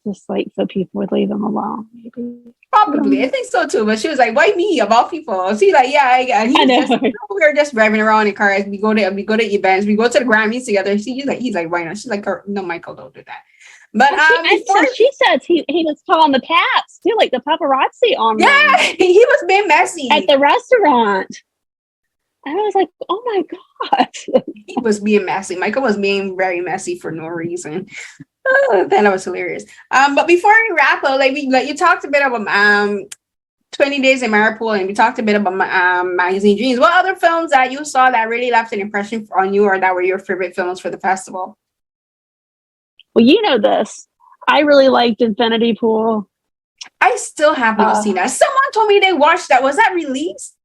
just like, so people would leave him alone. Maybe. Probably, I think so too. But she was like, why me of all people? She's like, yeah, and we were just driving around in cars. We go to events, we go to the Grammys together. He's like, why not? She's like, no, Michael, don't do that. But she says he was calling the cats too, like the paparazzi on him. Yeah, he was being messy at the restaurant. I was like, oh my God. He was being messy. Michael was being very messy for no reason. That was hilarious. But before we wrap up, you talked a bit about 20 Days in Mariupol, and we talked a bit about Magazine Dreams. What other films that you saw that really left an impression on you, or that were your favorite films for the festival? Well, you know this. I really liked Infinity Pool. I still have not seen that. Someone told me they watched that. Was that released?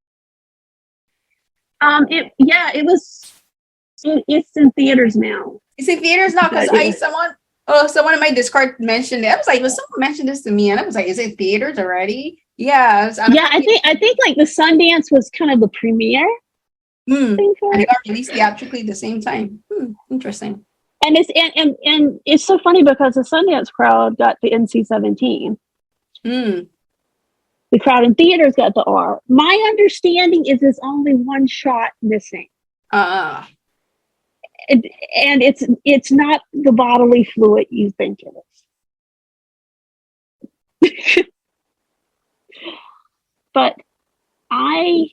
It was. It's in theaters now. It's in theaters now because someone in my Discord mentioned it. I was like, was someone mentioned this to me? And I was like, is it theaters already? Yeah. I think like the Sundance was kind of the premiere. And it got released theatrically at the same time. Interesting. And it's so funny because the Sundance crowd got the NC-17. The crowd in theaters got the R. My understanding is there's only one shot missing. And it's not the bodily fluid you think it is. But I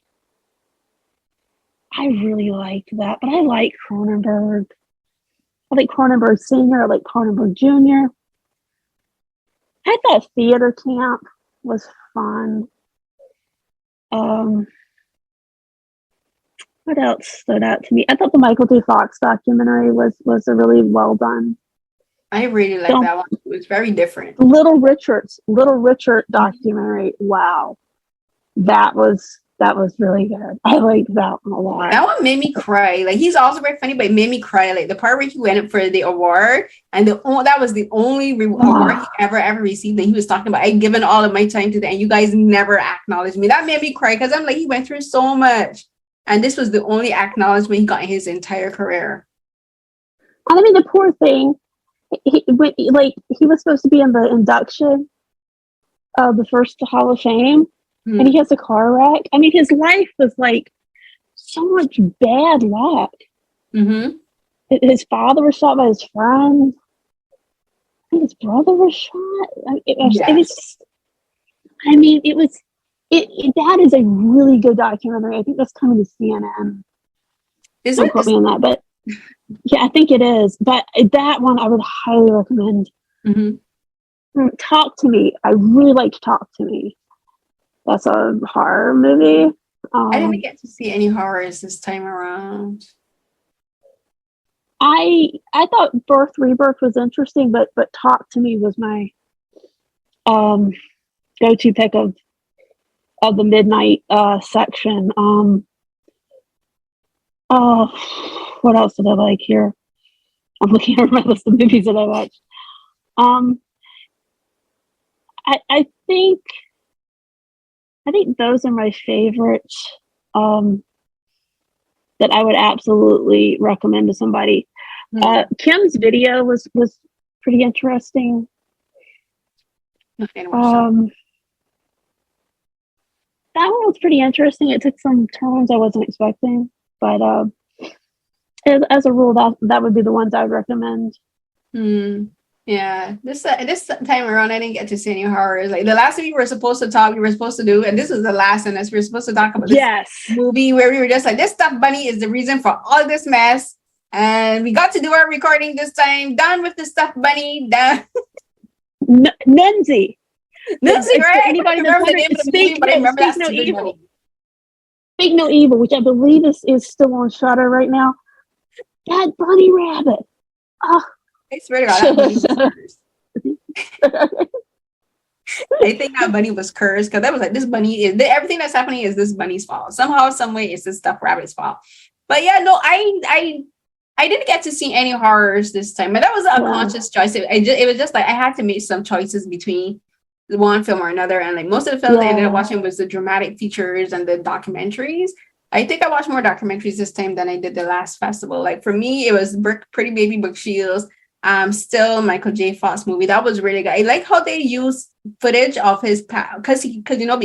really liked that. But I like Cronenberg. I like Cronenberg Sr. I like Cronenberg Jr. I thought Theater Camp was fun. What else stood out to me? I thought the Michael J. Fox documentary was a really well done. I really like that one. It was very different. Little Richard documentary. Wow, that was really good. I liked that one a lot. That one made me cry. Like, he's also very funny, but it made me cry. Like the part where he went up for the award, and that was the only award he ever received. That he was talking about, I'd given all of my time to that, and you guys never acknowledged me. That made me cry because I'm like, he went through so much, and this was the only acknowledgement he got in his entire career. And I mean, the poor thing. He was supposed to be in the induction of the first Hall of Fame, and he has a car wreck. I mean, his life was like so much bad luck. His father was shot by his friend. I think his brother was shot. That is a really good documentary. I think that's coming to CNN. Don't quote me on that, but yeah, I think it is. But that one I would highly recommend. Talk to Me. I really liked Talk to Me. That's a horror movie. I didn't get to see any horrors this time around. I thought Birth Rebirth was interesting, but Talk to Me was my go-to pick of the midnight section. What else did I like here? I'm looking over my list of movies that I watched. I think those are my favorites that I would absolutely recommend to somebody. Kim's Video was pretty interesting. That one was pretty interesting. It took some turns I wasn't expecting, but as a rule, that would be the ones I would recommend. Yeah, this time around, I didn't get to see any horrors. Like the last time we were supposed to do, and this is the last one, as we were supposed to talk about this movie where we were just like, this stuffed bunny is the reason for all this mess, and we got to do our recording this time. Done with the stuffed bunny. Done. Nunzi, right? Anybody remember the name of the movie, but I remember that stupid Evil. Speak No Evil, which I believe is still on Shudder right now. That bunny rabbit. Oh. I swear to God, that bunny was cursed. I think that bunny was cursed because that was like, this bunny is everything that's happening is this bunny's fault. Somehow, some way, it's this stuffed rabbit's fault. But yeah, no, I didn't get to see any horrors this time, but that was a conscious choice. It was just like I had to make some choices between the one film or another, and like most of the films I ended up watching was the dramatic features and the documentaries. I think I watched more documentaries this time than I did the last festival. Like for me, it was Pretty Baby Brooke Shields. Still Michael J. Fox movie. That was really good. I like how they used footage of his past because and I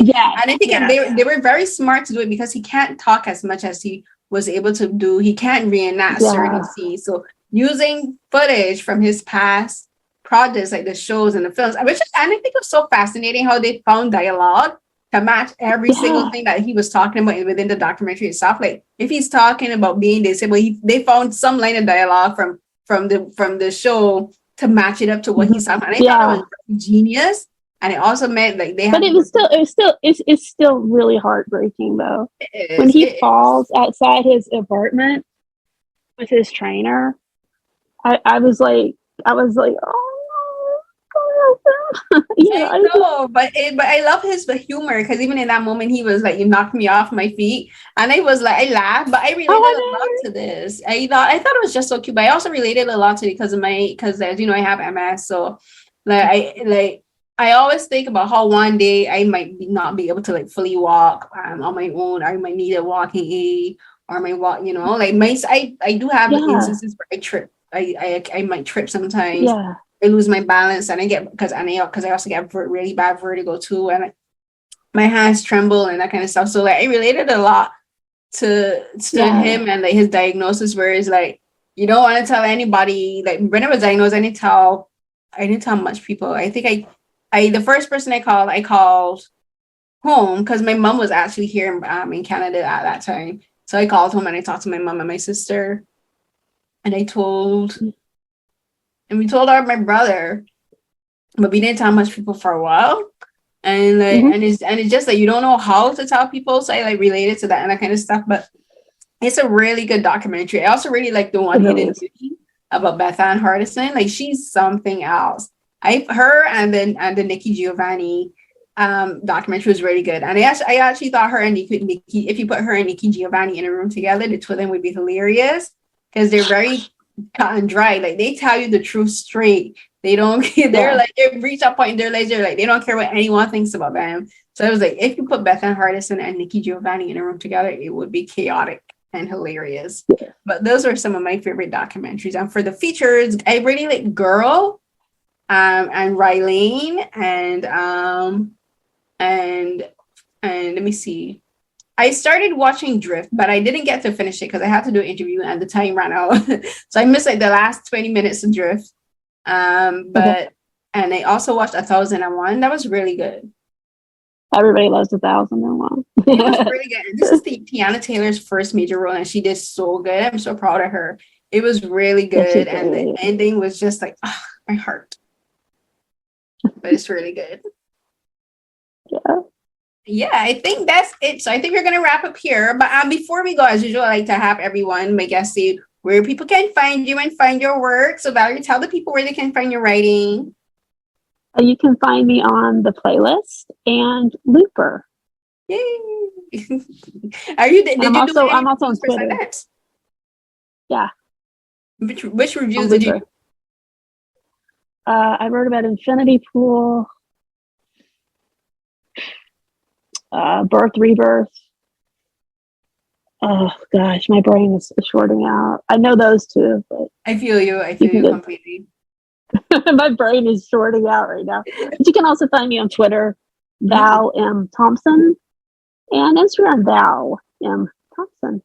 think they were very smart to do it because he can't talk as much as he was able to do. He can't reenact certain scenes. So using footage from his past projects like the shows and the films, and I think it was so fascinating how they found dialogue to match every single thing that he was talking about within the documentary itself. Like if he's talking about being disabled, they found some line of dialogue from the show to match it up to what he's talking about. And I thought it was really genius. And it also meant like they had. But it's still really heartbreaking though. When he falls outside his apartment with his trainer, I was like, oh no. I know, but I love his humor because even in that moment he was like, you knocked me off my feet, and I was like, I laughed, but I related a lot to this. I thought it was just so cute, but I also related a lot to it because as you know, I have MS, so I always think about how one day I might not be able to like fully walk on my own, or I might need a walking aid, or my walk, I do have instances where I trip. I might trip sometimes. Yeah. I lose my balance, and I get because I also get really bad vertigo too, and my hands tremble and that kind of stuff. So like I related a lot to him and like his diagnosis, where it's like you don't want to tell anybody. Like when I was diagnosed, I didn't tell much people. I think I the first person I called home because my mom was actually here in Canada at that time. So I called home and I talked to my mom and my sister, and we told my brother, but we didn't tell much people for a while. And like, and it's just like you don't know how to tell people, so I like related to that and that kind of stuff. But it's a really good documentary. I also really like the one Hidden Beauty about Bethann Hardison. Like she's something else. Her and the Nikki Giovanni documentary was really good. And I actually thought her and Nikki, if you put her and Nikki Giovanni in a room together, the two of them would be hilarious because they're very cut and dry. Like they tell you the truth straight. They don't like they reach a point in their lives, they're like they don't care what anyone thinks about them. So I was like, if you put Bethann Hardison and Nikki Giovanni in a room together, it would be chaotic and hilarious. Yeah. But those are some of my favorite documentaries. And for the features, I really like Girl, and Rylane, and let me see. I started watching Drift, but I didn't get to finish it because I had to do an interview and the time ran out. So I missed like the last 20 minutes of Drift. And I also watched 1001. That was really good. Everybody loves 1001. It was really good. And this is Tiana Taylor's first major role, and she did so good. I'm so proud of her. It was really good, and the ending was just like my heart. But it's really good. Yeah, I think that's it. So I think we're gonna wrap up here. But before we go, as usual, I like to have everyone, my guests, say where people can find you and find your work. So Valerie, tell the people where they can find your writing. You can find me on The Playlist and Looper. Yay! Are you? I'm also on Twitter. Sundance? Yeah. Which reviews did you? I wrote about Infinity Pool, Birth, Rebirth. Oh gosh, my brain is shorting out. I know those two, but I feel you completely. My brain is shorting out right now. But you can also find me on Twitter, Val M. Thompson, and Instagram, Val M. Thompson.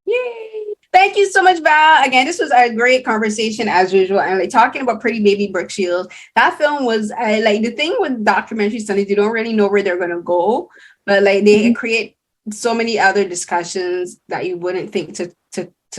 Yay! Thank you so much, Val. Again, this was a great conversation as usual. And like talking about Pretty Baby Brooke Shields, that film was like the thing with documentary studies, you don't really know where they're gonna go, but like they create so many other discussions that you wouldn't think to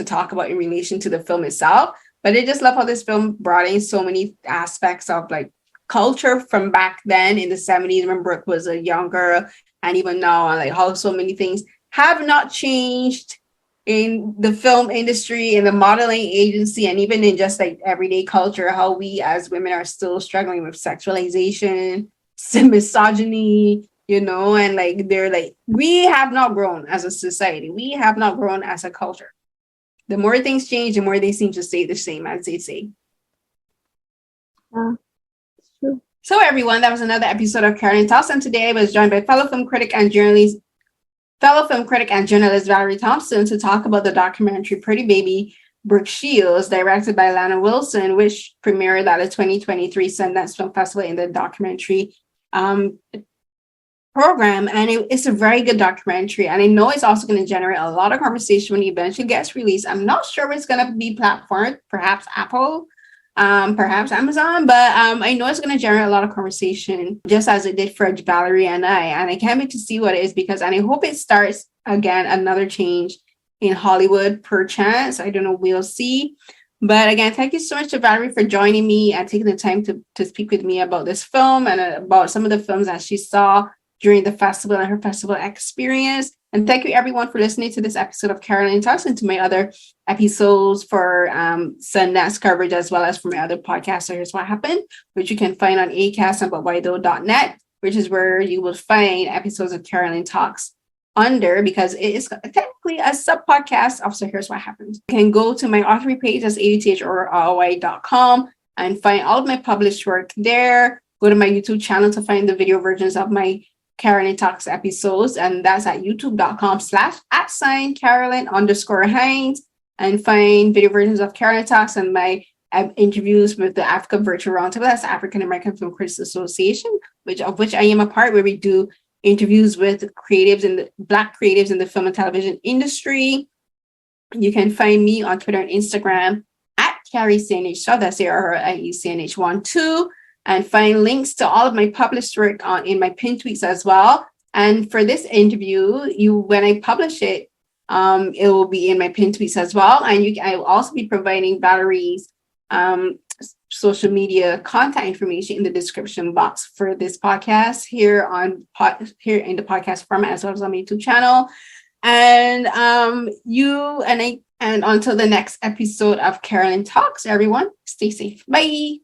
talk about in relation to the film itself. But I just love how this film brought in so many aspects of like culture from back then in the 70s when Brooke was a young girl, and even now, and like how so many things have not changed in the film industry, in the modeling agency, and even in just like everyday culture, how we as women are still struggling with sexualization, misogyny, and like they're like, we have not grown as a society. We have not grown as a culture. The more things change, the more they seem to stay the same, as they say. It's true. So everyone, that was another episode of Carolyn Talks, and today I was joined by fellow film critic and journalist Valerie Thompson to talk about the documentary Pretty Baby Brooke Shields, directed by Lana Wilson, which premiered at the 2023 Sundance Film Festival in the documentary program. And it's a very good documentary. And I know it's also going to generate a lot of conversation when it eventually gets released. I'm not sure where it's going to be platformed, perhaps Apple, perhaps Amazon, but I know it's going to generate a lot of conversation, just as it did for Valerie and I can't wait to see what it is, and I hope it starts again another change in Hollywood, perchance. I don't know, we'll see. But again, thank you so much to Valerie for joining me and taking the time to speak with me about this film and about some of the films that she saw during the festival and her festival experience. And thank you everyone for listening to this episode of Carolyn Talks, and to my other episodes for Sundance coverage, as well as for my other podcasts. So Here's What Happened, which you can find on Acast and butwhythough.net, which is where you will find episodes of Carolyn Talks under, because it is technically a sub-podcast of So Here's What Happened. You can go to my authoring page, that's authroi.com, and find all of my published work there. Go to my YouTube channel to find the video versions of my Carolyn Talks episodes, and that's at youtube.com/@Carolyn_Hines, and find video versions of Carolyn Talks and my interviews with the Africa Virtual Roundtable. That's the African American Film Critics Association, of which I am a part, where we do interviews with creatives and Black creatives in the film and television industry. You can find me on Twitter and Instagram at Carrie CNH. So that's CRIECNH12, and find links to all of my published work in my pin tweets as well. And for this interview, when I publish it, it will be in my pin tweets as well. And I will also be providing Valerie's social media contact information in the description box for this podcast here in the podcast format, as well as on my YouTube channel. And and until the next episode of Carolyn Talks, everyone, stay safe. Bye.